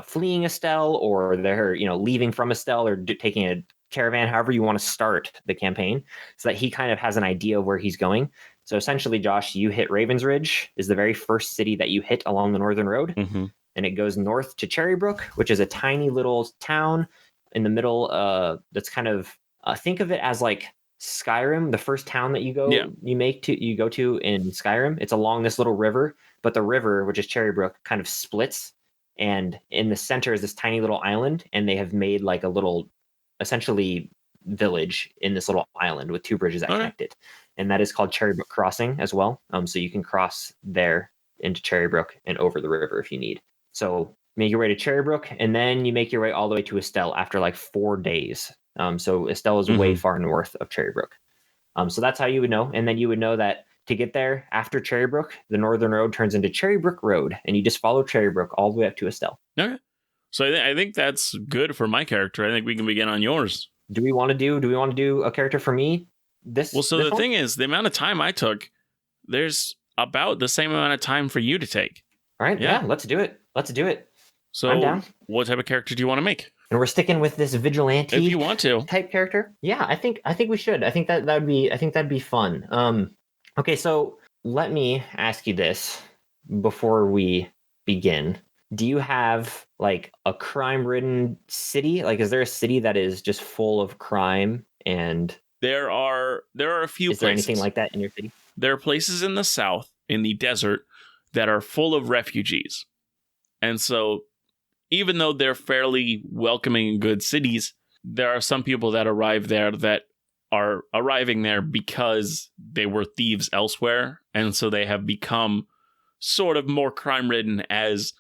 S1: fleeing Estelle, or they're, leaving from Estelle, or taking a caravan, however you want to start the campaign, so that he kind of has an idea of where he's going. So essentially, Josh, you hit Ravens Ridge, is the very first city that you hit along the Northern Road.
S2: Mm-hmm.
S1: And it goes north to Cherrybrook, which is a tiny little town in the middle. That's kind of, think of it as like Skyrim, the first town that you go to in Skyrim. It's along this little river, but the river, which is Cherrybrook, kind of splits, and in the center is this tiny little island, and they have made like a little, essentially, village in this little island with two bridges that connect it, and that is called Cherrybrook Crossing as well. So you can cross there into Cherrybrook and over the river if you need. So make your way to Cherrybrook, and then you make your way all the way to Estelle after like 4 days. So Estelle is way far north of Cherrybrook. So that's how you would know. And then you would know that to get there after Cherrybrook, the Northern Road turns into Cherrybrook Road, and you just follow Cherrybrook all the way up to Estelle.
S2: Okay. So I think that's good for my character. I think we can begin on yours.
S1: Do we want to do a character for me? The
S2: thing is, the amount of time I took, there's about the same amount of time for you to take.
S1: All right. Yeah, let's do it. So
S2: I'm down. What type of character do you want to make?
S1: And we're sticking with this vigilante,
S2: if you want to,
S1: type character. Yeah, I think we should. I think that'd be fun. Okay, so let me ask you this before we begin. Do you have like a crime-ridden city? Like, is there a city that is just full of crime? And
S2: there are a few places.
S1: Is there anything like that in your city?
S2: There are places in the south, in the desert, that are full of refugees. And so, even though they're fairly welcoming and good cities, there are some people that arrive there that are arriving there because they were thieves elsewhere. And so they have become sort of more crime-ridden as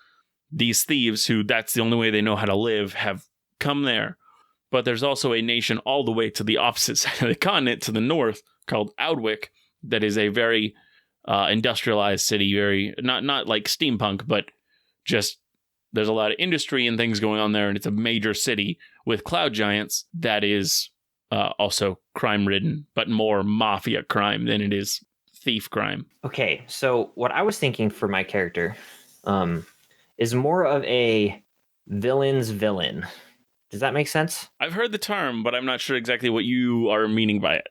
S2: these thieves who that's the only way they know how to live have come there. But there's also a nation all the way to the opposite side of the continent, to the north, called Outwick, that is a very industrialized city, very not like steampunk, but just there's a lot of industry and things going on there, and it's a major city with cloud giants that is also crime-ridden, but more mafia crime than it is thief crime.
S1: Okay, so what I was thinking for my character is more of a villain's villain. Does that make sense?
S2: I've heard the term, but I'm not sure exactly what you are meaning by it.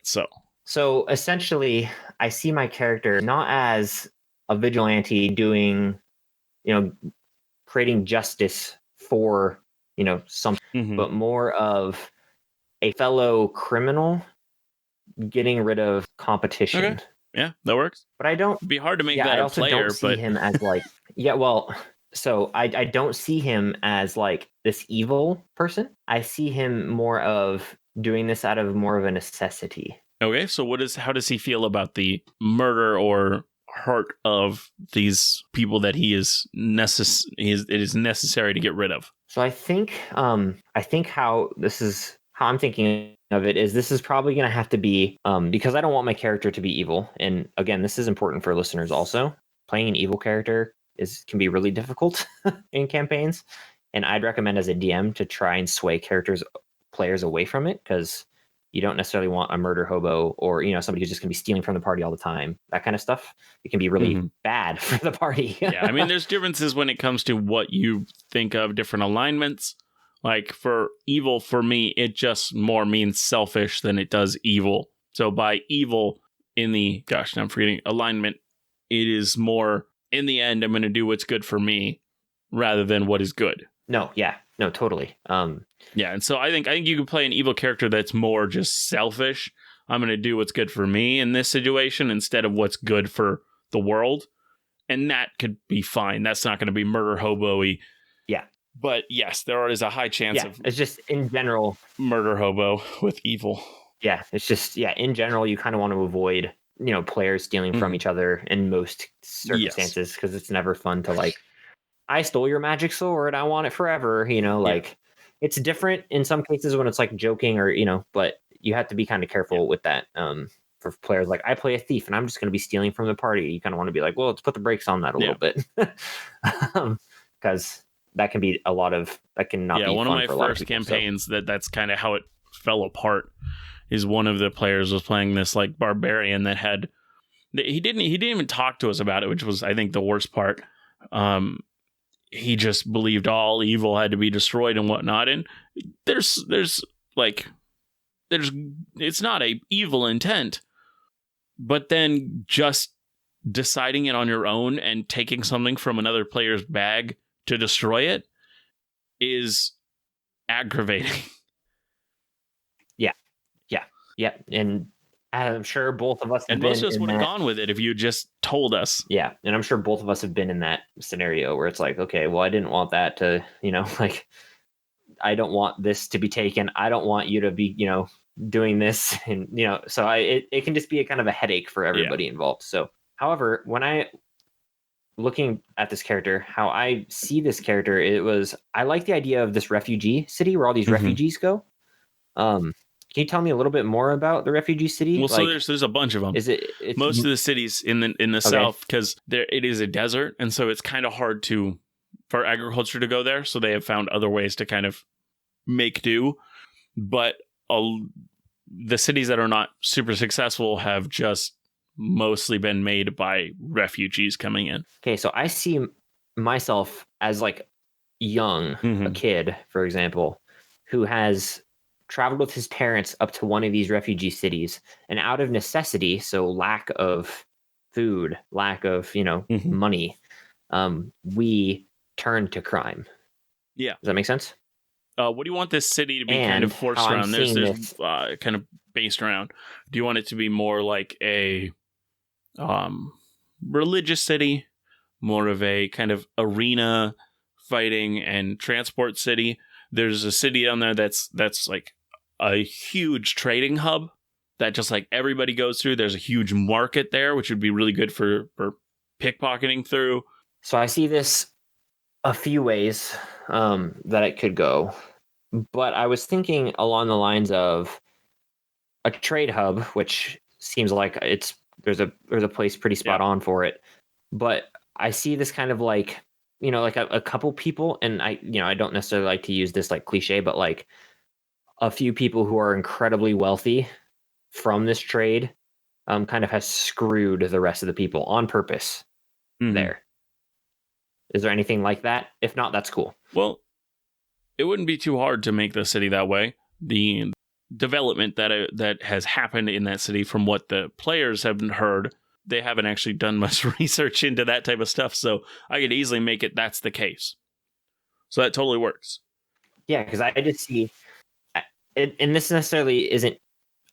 S1: So essentially, I see my character not as a vigilante doing, creating justice for, something, but more of a fellow criminal getting rid of competition.
S2: Okay. Yeah, that works.
S1: But I don't...
S2: It'd be hard to make
S1: that
S2: I
S1: a also player, don't see him as like... So I don't see him as like this evil person. I see him more of doing this out of more of a necessity.
S2: Okay, so how does he feel about the murder or hurt of these people that it is necessary to get rid of?
S1: So I think how I'm thinking of it is this is probably going to have to be because I don't want my character to be evil. And again, this is important for listeners also. Playing an evil character can be really difficult in campaigns, and I'd recommend as a DM to try and sway players away from it, because you don't necessarily want a murder hobo or somebody who's just going to be stealing from the party all the time. That kind of stuff, it can be really bad for the party.
S2: Yeah, I mean, there's differences when it comes to what you think of different alignments. Like for evil, for me, it just more means selfish than it does evil. So by evil in the now I'm forgetting alignment, it is more, in the end, I'm going to do what's good for me rather than what is good.
S1: No, totally.
S2: Yeah, and so I think you can play an evil character that's more just selfish. I'm going to do what's good for me in this situation instead of what's good for the world. And that could be fine. That's not going to be murder hobo-y.
S1: Yeah.
S2: But yes, there is a high chance of...
S1: it's just in general...
S2: murder hobo with evil.
S1: Yeah, it's just, in general, you kind of want to avoid... players stealing from each other in most circumstances, because it's never fun to like, I stole your magic sword, I want it forever. It's different in some cases when it's like joking or, but you have to be kind of careful with that. For players like, I play a thief and I'm just going to be stealing from the party. You kind of want to be like, well, let's put the brakes on that a little bit. because that can be a lot of that can not be
S2: one of
S1: fun
S2: my
S1: for a lot of
S2: first
S1: people.
S2: campaigns that's kind of how it fell apart. Is one of the players was playing this like barbarian that had he didn't even talk to us about it, which was I think the worst part. He just believed all evil had to be destroyed and whatnot, and there's it's not a evil intent, but then just deciding it on your own and taking something from another player's bag to destroy it is aggravating.
S1: Yeah, and I'm sure both of us have
S2: And
S1: been
S2: most of us
S1: in
S2: would have
S1: that.
S2: gone with it if you just told us.
S1: Yeah, and I'm sure both of us have been in that scenario where it's like, okay, well, I didn't want that to, like, I don't want this to be taken. I don't want you to be, doing this, and so it can just be a kind of a headache for everybody involved. So, however, when I looking at this character, how I see this character, I like the idea of this refugee city where all these refugees go. Can you tell me a little bit more about the refugee city?
S2: Well, so there's a bunch of them. Most of the cities in the south, because it is a desert, and so it's kind of hard for agriculture to go there. So they have found other ways to kind of make do. But the cities that are not super successful have just mostly been made by refugees coming in.
S1: Okay, so I see myself as like young, a kid, for example, who has traveled with his parents up to one of these refugee cities, and out of necessity, so lack of food, lack of money, we turn to crime.
S2: Yeah,
S1: does that make sense?
S2: What do you want this city to be kind of forced around? There's kind of based around. Do you want it to be more like a religious city, more of a kind of arena fighting and transport city? There's a city down there that's like a huge trading hub that just like everybody goes through. There's a huge market there, which would be really good for pickpocketing through.
S1: So I see this a few ways that it could go, but I was thinking along the lines of a trade hub, which seems like there's a place pretty spot on for it. But I see this kind of like, like a couple people, and I don't necessarily like to use this like cliche, but like a few people who are incredibly wealthy from this trade kind of has screwed the rest of the people on purpose. There. Is there anything like that? If not, that's cool.
S2: Well, it wouldn't be too hard to make the city that way. The development that has happened in that city, from what the players haven't heard, they haven't actually done much research into that type of stuff. So I could easily make it that's the case. So that totally works.
S1: Yeah, because I just see, and this necessarily isn't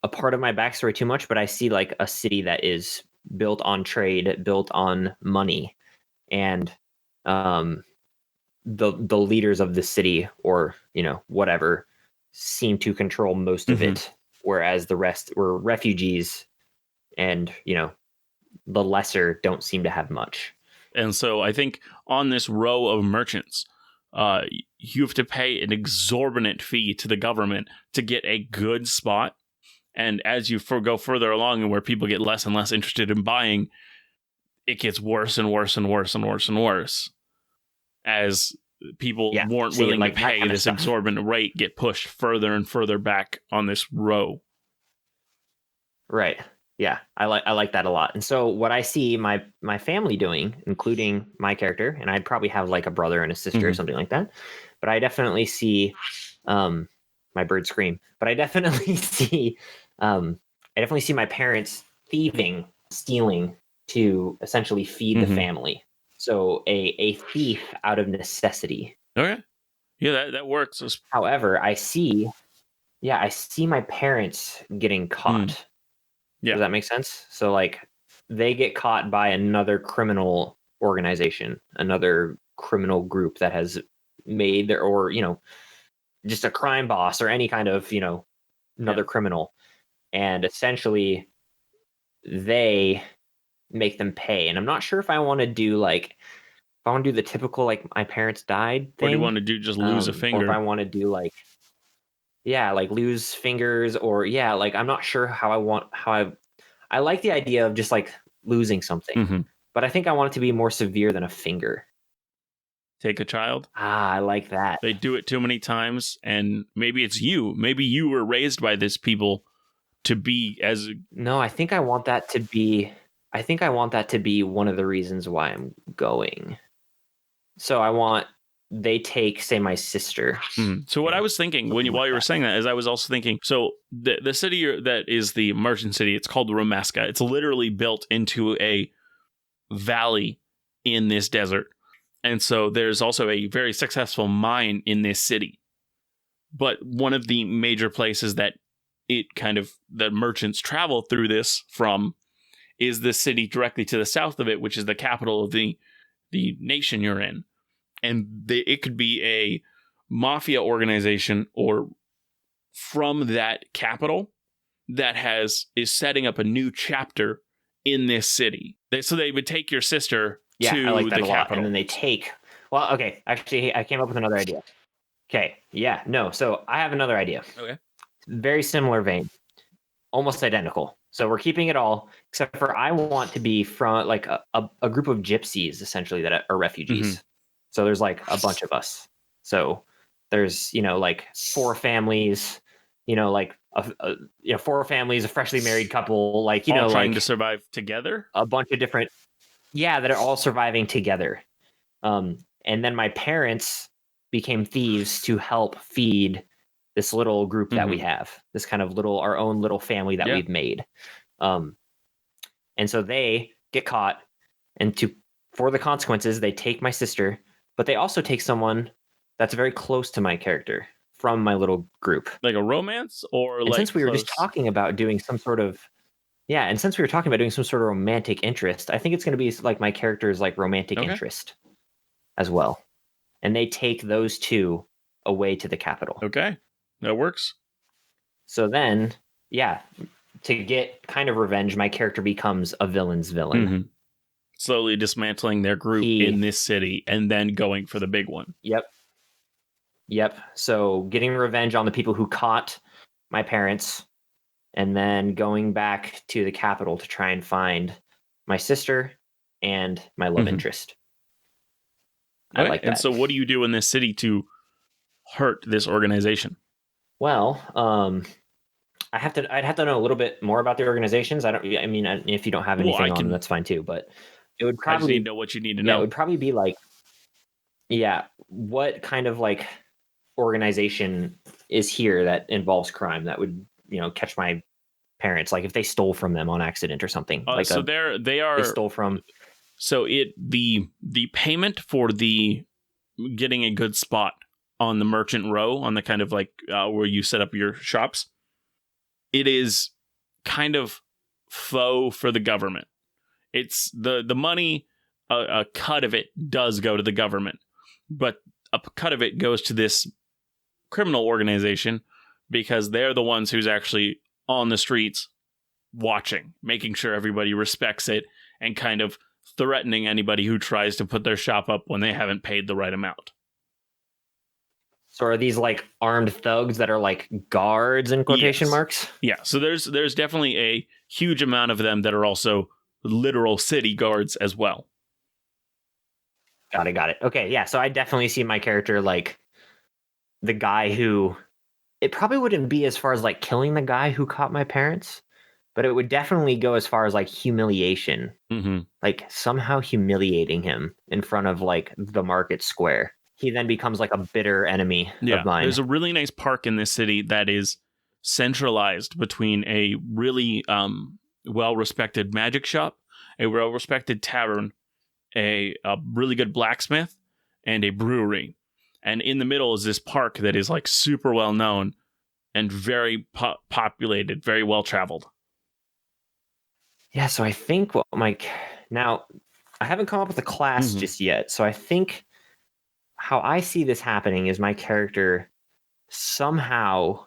S1: a part of my backstory too much, but I see like a city that is built on trade, built on money, and the leaders of the city, or whatever, seem to control most of it, whereas the rest were refugees, and the lesser don't seem to have much.
S2: And so I think on this row of merchants, you have to pay an exorbitant fee to the government to get a good spot. And as you go further along, and where people get less and less interested in buying, it gets worse and worse and worse and worse and worse, as people weren't willing to pay this exorbitant rate, get pushed further and further back on this row.
S1: Right. Yeah, I like that a lot. And so what I see my family doing, including my character, and I'd probably have like a brother and a sister or something like that, but I definitely see my bird scream. But I definitely see my parents stealing to essentially feed the family. So a thief out of necessity.
S2: Okay. Yeah, that works.
S1: However, I see my parents getting caught. Yeah. Does that make sense? So like they get caught by another criminal organization, another criminal group that has made or just a crime boss or any kind of, another criminal. And essentially they make them pay. And I'm not sure if I want to do the typical like my parents died thing.
S2: What do you want to do? Just lose a finger?
S1: Or if I want to do like lose fingers, or I'm not sure how I like the idea of just like losing something, but I think I want it to be more severe than a finger.
S2: take a child.
S1: I like that.
S2: They do it too many times, and maybe it's you. Maybe you were raised by this people to be as
S1: No, I think I want that to be. I think I want that to be one of the reasons why I'm going. So I want they take, say, my sister.
S2: So what I was thinking while you were saying that is I was also thinking, so the city that is the merchant city, it's called Romeska. It's literally built into a valley in this desert. And so there's also a very successful mine in this city. But one of the major places that the merchants travel through this from is the city directly to the south of it, which is the capital of the nation you're in. And it could be a mafia organization or from that capital that is setting up a new chapter in this city. So they would take your sister to
S1: I like that
S2: the
S1: a lot.
S2: capital.
S1: And then they take. Well, okay. Actually, I came up with another idea. Okay. Yeah. No. So I have another idea.
S2: Okay.
S1: Very similar vein. Almost identical. So we're keeping it all, except for I want to be from like a group of gypsies, essentially, that are refugees. So there's like a bunch of us. So there's, like 4 families, like 4 families, a freshly married couple, like,
S2: all trying to survive together.
S1: A bunch of different, that are all surviving together. And then my parents became thieves to help feed this little group that we have, this kind of our own little family that we've made. And so they get caught, and for the consequences, they take my sister, but they also take someone that's very close to my character from my little group.
S2: Like a romance
S1: since we were just talking about doing some sort of, romantic interest, I think it's going to be like my character's like romantic interest as well. And they take those 2 away to the capital.
S2: Okay. That works.
S1: So then, to get kind of revenge, my character becomes a villain's villain.
S2: Slowly dismantling their group in this city and then going for the big one.
S1: Yep. So getting revenge on the people who caught my parents, and then going back to the capital to try and find my sister and my love interest. I like that.
S2: And so what do you do in this city to hurt this organization?
S1: Well, I'd have to know a little bit more about the organizations. If you don't have anything on them, that's fine too. But it would probably
S2: I just need to know what you need to know.
S1: It would probably be like, what kind of like organization is here that involves crime that would catch my parents, like if they stole from them on accident or something. They stole from.
S2: So the payment for the getting a good spot on the merchant row, on the kind of like where you set up your shops, it is kind of faux for the government. It's the money, a cut of it does go to the government, but a cut of it goes to this criminal organization because they're the ones who's actually on the streets watching, making sure everybody respects it, and kind of threatening anybody who tries to put their shop up when they haven't paid the right amount.
S1: So are these like armed thugs that are like guards in quotation marks?
S2: Yeah. So there's definitely a huge amount of them that are also literal city guards as well.
S1: Got it. Okay. Yeah. So I definitely see my character like the guy who, it probably wouldn't be as far as like killing the guy who caught my parents, but it would definitely go as far as like humiliation, like somehow humiliating him in front of like the market square. He then becomes like a bitter enemy of mine.
S2: There's a really nice park in this city that is centralized between a really well-respected magic shop, a well-respected tavern, a really good blacksmith, and a brewery. And in the middle is this park that is like super well-known and very populated, very well-traveled.
S1: Yeah, so I think now I haven't come up with a class just yet. So I think how I see this happening is my character somehow,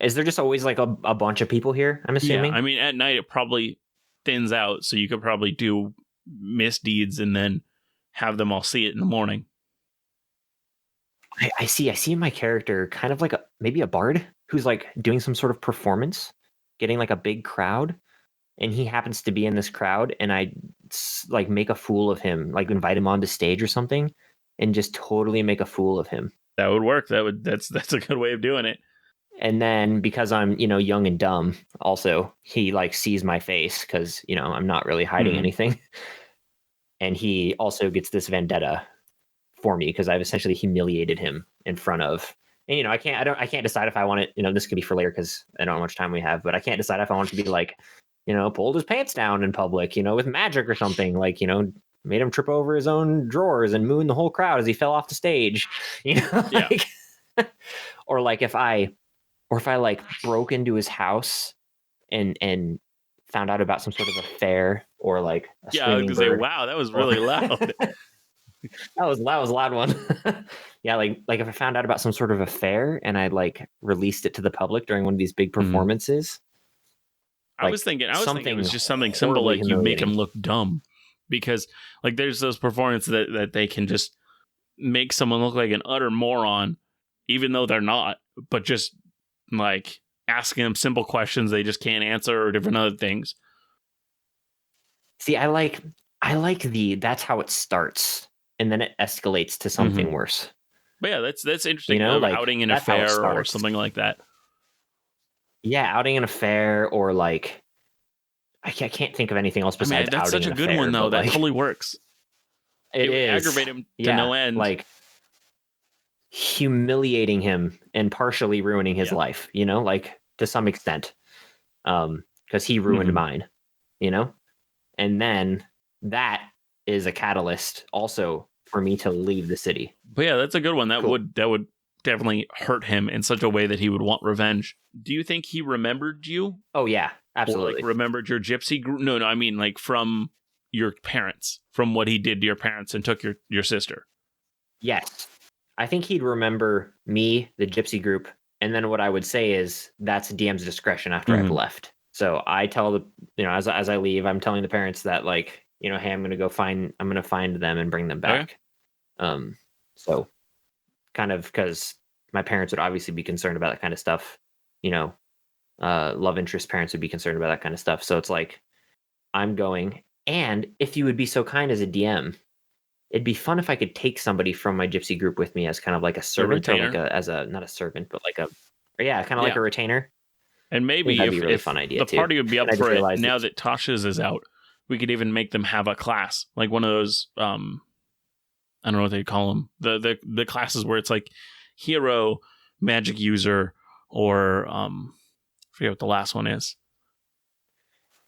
S1: is there just always like a bunch of people here, I'm assuming?
S2: Yeah, I mean, at night it probably thins out, so you could probably do misdeeds and then have them all see it in the morning.
S1: I see my character kind of like maybe a bard who's like doing some sort of performance, getting like a big crowd, and he happens to be in this crowd, and I like make a fool of him, like invite him onto stage or something, and just totally make a fool of him.
S2: That would work. That's a good way of doing it.
S1: And then because I'm, young and dumb, also he like sees my face because, I'm not really hiding anything. And he also gets this vendetta for me because I've essentially humiliated him in front of, and I can't decide if I want it, this could be for later because I don't know how much time we have, but I can't decide if I want it to be like, pulled his pants down in public, with magic or something, like, made him trip over his own drawers and moon the whole crowd as he fell off the stage, like, or like if I like broke into his house and found out about some sort of affair or like a
S2: I was
S1: swinging
S2: gonna say,
S1: bird.
S2: wow, that was really loud.
S1: That was a loud one. Yeah, like if I found out about some sort of affair and I like released it to the public during one of these big performances.
S2: I was thinking it was just something simple, like you make him look dumb, because like there's those performances that they can just make someone look like an utter moron, even though they're not, but just like asking them simple questions they just can't answer or different other things.
S1: See, I like that's how it starts, and then it escalates to something worse.
S2: But yeah, that's interesting. Like outing an affair or something like that.
S1: Yeah, outing an affair, or like I can't think of anything else besides
S2: that's
S1: outing
S2: such a good
S1: affair,
S2: one though. That
S1: like,
S2: totally works.
S1: It is
S2: aggravate him to no end,
S1: like humiliating him and partially ruining his life. Like to some extent, because he ruined mine. And then that is a catalyst also for me to leave the city.
S2: But yeah, that's a good one. That would definitely hurt him in such a way that he would want revenge. Do you think he remembered you?
S1: Oh yeah, absolutely.
S2: Or, like, remembered your gypsy group? No, I mean like from your parents, from what he did to your parents and took your sister. Yes.
S1: I think he'd remember me, the gypsy group, and then what I would say is that's DM's discretion after I've left. So I tell as I leave, I'm telling the parents that like, hey, I'm going to find them and bring them back. Okay. So kind of because my parents would obviously be concerned about that kind of stuff. Love interest parents would be concerned about that kind of stuff. So it's like, I'm going. And if you would be so kind as a DM, it'd be fun if I could take somebody from my gypsy group with me as kind of like a servant, or like not a servant, but like like a retainer.
S2: And maybe
S1: that'd be a really fun idea,
S2: the party would be up for it. Now that Tasha's is out, we could even make them have a class, like one of those, I don't know what they call them, the classes where it's like hero, magic user, or I forget what the last one is.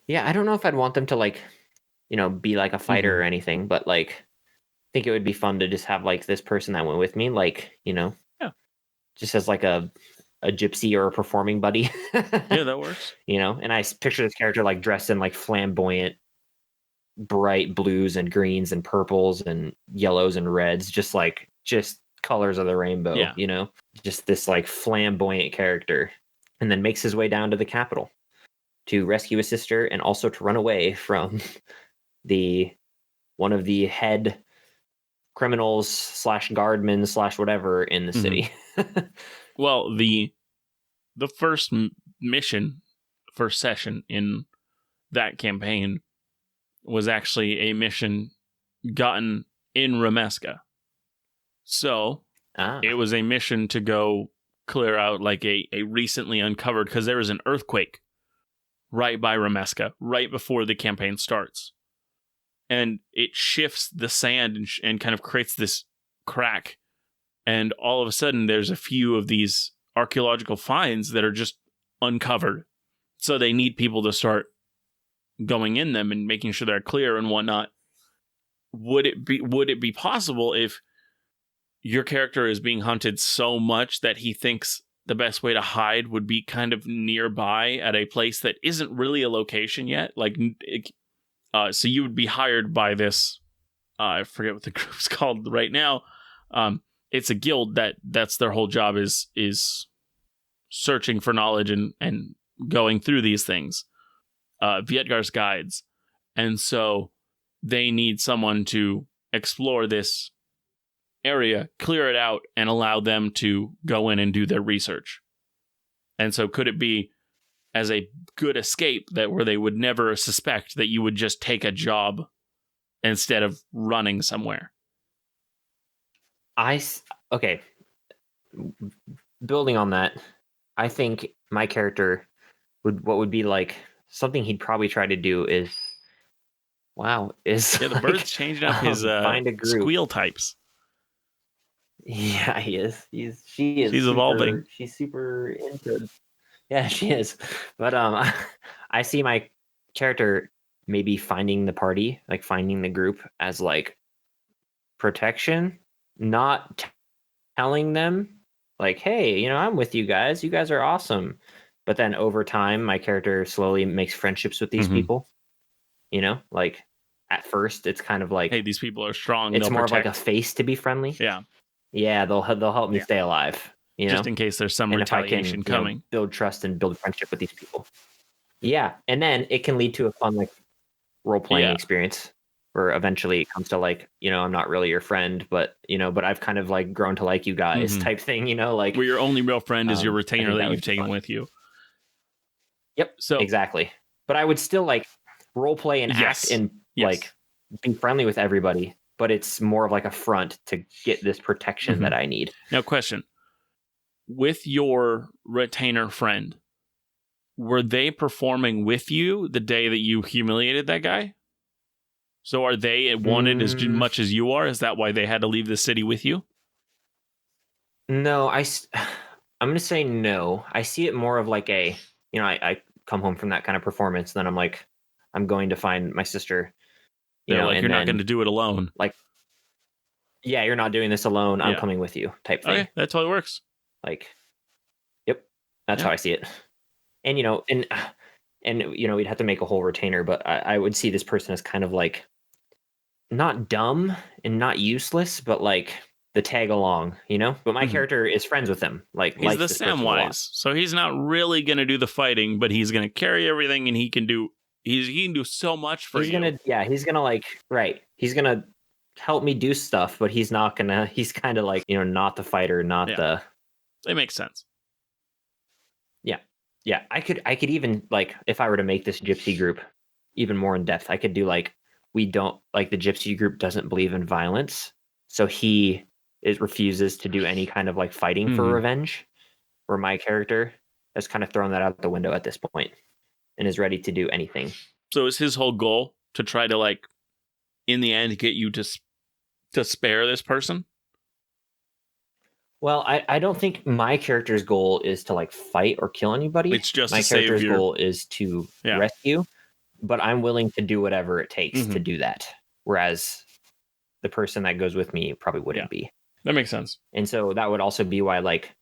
S1: Yeah, I don't know if I'd want them to like, be like a fighter or anything, but like, I think it would be fun to just have like this person that went with me, like, just as like a gypsy or a performing buddy.
S2: Yeah, that works.
S1: And I picture this character like dressed in like flamboyant, bright blues and greens and purples and yellows and reds, just colors of the rainbow, just this like flamboyant character, and then makes his way down to the capital to rescue his sister and also to run away from one of the head criminals / guardmen / whatever in the city.
S2: Well, the first first session in that campaign was actually a mission gotten in Remeska. So it was a mission to go clear out like a recently uncovered, because there was an earthquake right by Remeska, right before the campaign starts. And it shifts the sand and kind of creates this crack. And all of a sudden, there's a few of these archaeological finds that are just uncovered. So they need people to start going in them and making sure they're clear and whatnot. Would it be possible if your character is being hunted so much that he thinks the best way to hide would be kind of nearby at a place that isn't really a location yet? Like, so you would be hired by this, I forget what the group's called right now. It's a guild that's their whole job is searching for knowledge and going through these things. Vietgar's guides. And so they need someone to explore this area, clear it out, and allow them to go in and do their research. And so could it be as a good escape that where they would never suspect that you would just take a job instead of running somewhere?
S1: Okay. Building on that, I think my character what would be like something he'd probably try to do is
S2: Yeah, the
S1: like
S2: bird's changing up his
S1: find a group.
S2: squeal types.
S1: Yeah, he is.
S2: She's evolving.
S1: She's super into. Yeah, she is. But I see my character maybe finding the party, like finding the group as like protection, not telling them like, "Hey, I'm with you guys. You guys are awesome." But then over time, my character slowly makes friendships with these
S2: Mm-hmm.
S1: people. Like at first, it's kind of like
S2: Hey, these people are strong.
S1: it's
S2: They'll
S1: more
S2: protect.
S1: of like a face to be friendly.
S2: Yeah.
S1: Yeah, they'll help me
S2: Yeah.
S1: stay alive.
S2: Just in case there's some
S1: And if I
S2: retaliation
S1: can,
S2: coming.
S1: build trust and build friendship with these people. Yeah, and then it can lead to a fun like role playing experience where eventually it comes to like, I'm not really your friend, but but I've kind of like grown to like you guys
S2: Mhm.
S1: type thing, like
S2: Where your only real friend is your
S1: I
S2: retainer
S1: think
S2: that
S1: that
S2: you've
S1: would be
S2: taken
S1: fun.
S2: with you.
S1: Yep.
S2: So
S1: Exactly. But I would still like role play and act
S2: yes.
S1: and like be friendly with everybody, but it's more of like a front to get this protection that I need.
S2: Now, question. With your retainer friend, were they performing with you the day that you humiliated that guy? So are they wanted as much as you are? Is that why they had to leave the city with you?
S1: No, I'm going to say no. I see it more of like I come home from that kind of performance, then I'm like, I'm going to find my sister,
S2: They're like,
S1: and
S2: you're not
S1: then
S2: going to do it alone.
S1: like, yeah, you're not doing this alone. I'm
S2: Yeah.
S1: coming with you type thing.
S2: Okay, that totally works.
S1: Like, yep, that's how I see it. And, we'd have to make a whole retainer, but I would see this person as kind of like not dumb and not useless, but like the tag along, but my character is friends with him. Like
S2: he's
S1: likes
S2: the
S1: this person a lot.
S2: Samwise, so he's not really going to do the fighting, but he's going to carry everything, and he can do so much for you.
S1: He's gonna like he's gonna help me do stuff, but he's not gonna. He's kind of like not the fighter, not the.
S2: It makes sense.
S1: Yeah, I could even like if I were to make this gypsy group even more in depth, I could do like we don't like the gypsy group doesn't believe in violence, so refuses to do any kind of like fighting for revenge. Where my character has kind of thrown that out the window at this point and is ready to do anything.
S2: So is his whole goal to try to like, in the end, get you to spare this person?
S1: Well, I don't think my character's goal is to like fight or kill anybody.
S2: It's just
S1: my character's goal is to rescue, but I'm willing to do whatever it takes to do that. Whereas the person that goes with me probably wouldn't be.
S2: That makes sense.
S1: And so that would also be why like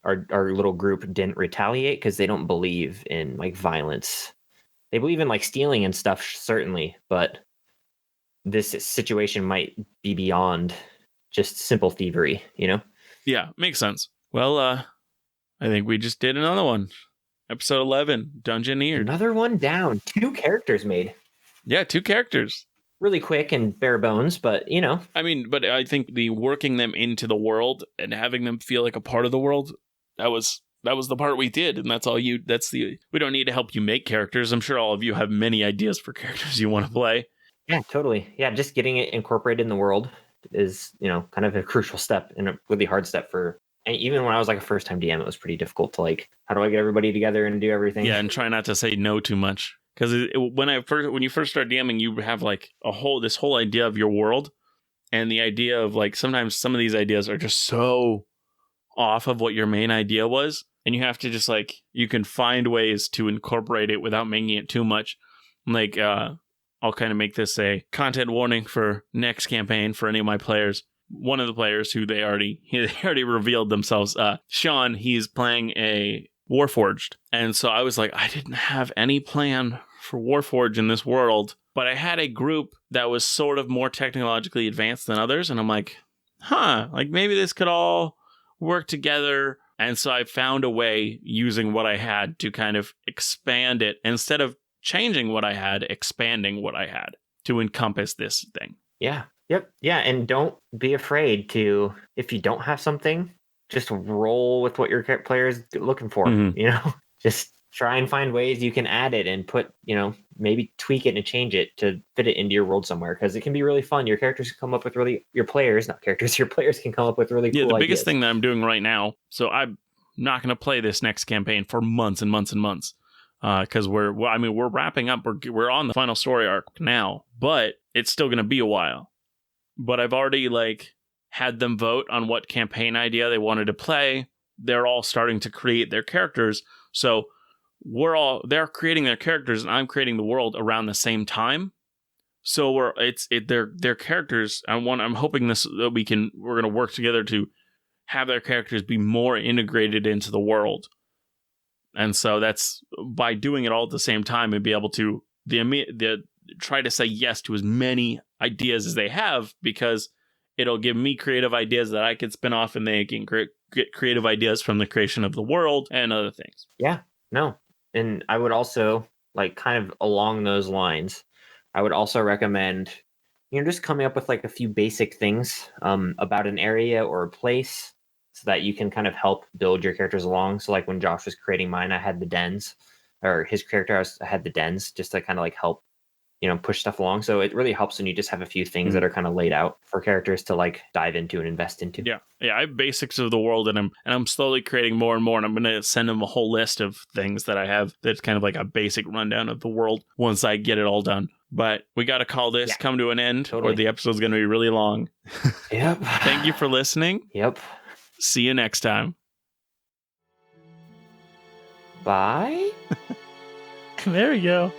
S1: our little group didn't retaliate, because they don't believe in like violence. They believe in like stealing and stuff, certainly, but this situation might be beyond just simple thievery,
S2: Yeah, makes sense. Well, I think we just did another one. Episode 11, Dungeoneered.
S1: Another one down. 2 characters made.
S2: Yeah, 2 characters.
S1: Really quick and bare bones, but
S2: I mean, but I think the working them into the world and having them feel like a part of the world, that was the part we did, and we don't need to help you make characters. I'm sure all of you have many ideas for characters you want to play.
S1: Yeah, totally. Yeah, just getting it incorporated in the world is, kind of a crucial step and a really hard step and even when I was like a first time DM, it was pretty difficult to like, how do I get everybody together and do everything?
S2: Yeah, and try not to say no too much. Because when you first start DMing, you have like this whole idea of your world, and the idea of like sometimes some of these ideas are just so off of what your main idea was, and you have to just like, you can find ways to incorporate it without making it too much. Like I'll kind of make this a content warning for next campaign for any of my players. One of the players who they already revealed themselves, Sean, he's playing a Warforged. And so I was like, I didn't have any plan for Warforged in this world, but I had a group that was sort of more technologically advanced than others. And I'm like, like maybe this could all work together. And so I found a way using what I had to kind of expand it, instead of changing what I had, expanding what I had to encompass this thing.
S1: Yeah. Yep. Yeah. And don't be afraid to, if you don't have something, just roll with what your player is looking for, just try and find ways you can add it and put, maybe tweak it and change it to fit it into your world somewhere, because it can be really fun. Your characters can come up with your players can come up with really cool
S2: the
S1: ideas.
S2: biggest thing that I'm doing right now, so I'm not going to play this next campaign for months and months and months, because we're wrapping up. We're on the final story arc now, but it's still going to be a while. But I've already had them vote on what campaign idea they wanted to play. They're all starting to create their characters. So they're creating their characters and I'm creating the world around the same time. So their characters. I'm hoping we're going to work together to have their characters be more integrated into the world. And so that's by doing it all at the same time and be able to try to say yes to as many ideas as they have, because it'll give me creative ideas that I can spin off, and they can get creative ideas from the creation of the world and other things.
S1: Yeah, no. And I would also, kind of along those lines, I would also recommend, just coming up with a few basic things about an area or a place, so that you can kind of help build your characters along. So when Josh was creating mine, I had the dens, or his character, I had the dens, just to kind of help push stuff along. So it really helps when you just have a few things that are kind of laid out for characters to dive into and invest into.
S2: Yeah. I have basics of the world, and I'm slowly creating more and more, and I'm going to send them a whole list of things that I have that's kind of a basic rundown of the world once I get it all done. But we got to call this come to an end, or the episode's going to be really long.
S1: Yep.
S2: Thank you for listening.
S1: Yep.
S2: See you next time.
S1: Bye.
S2: There we go.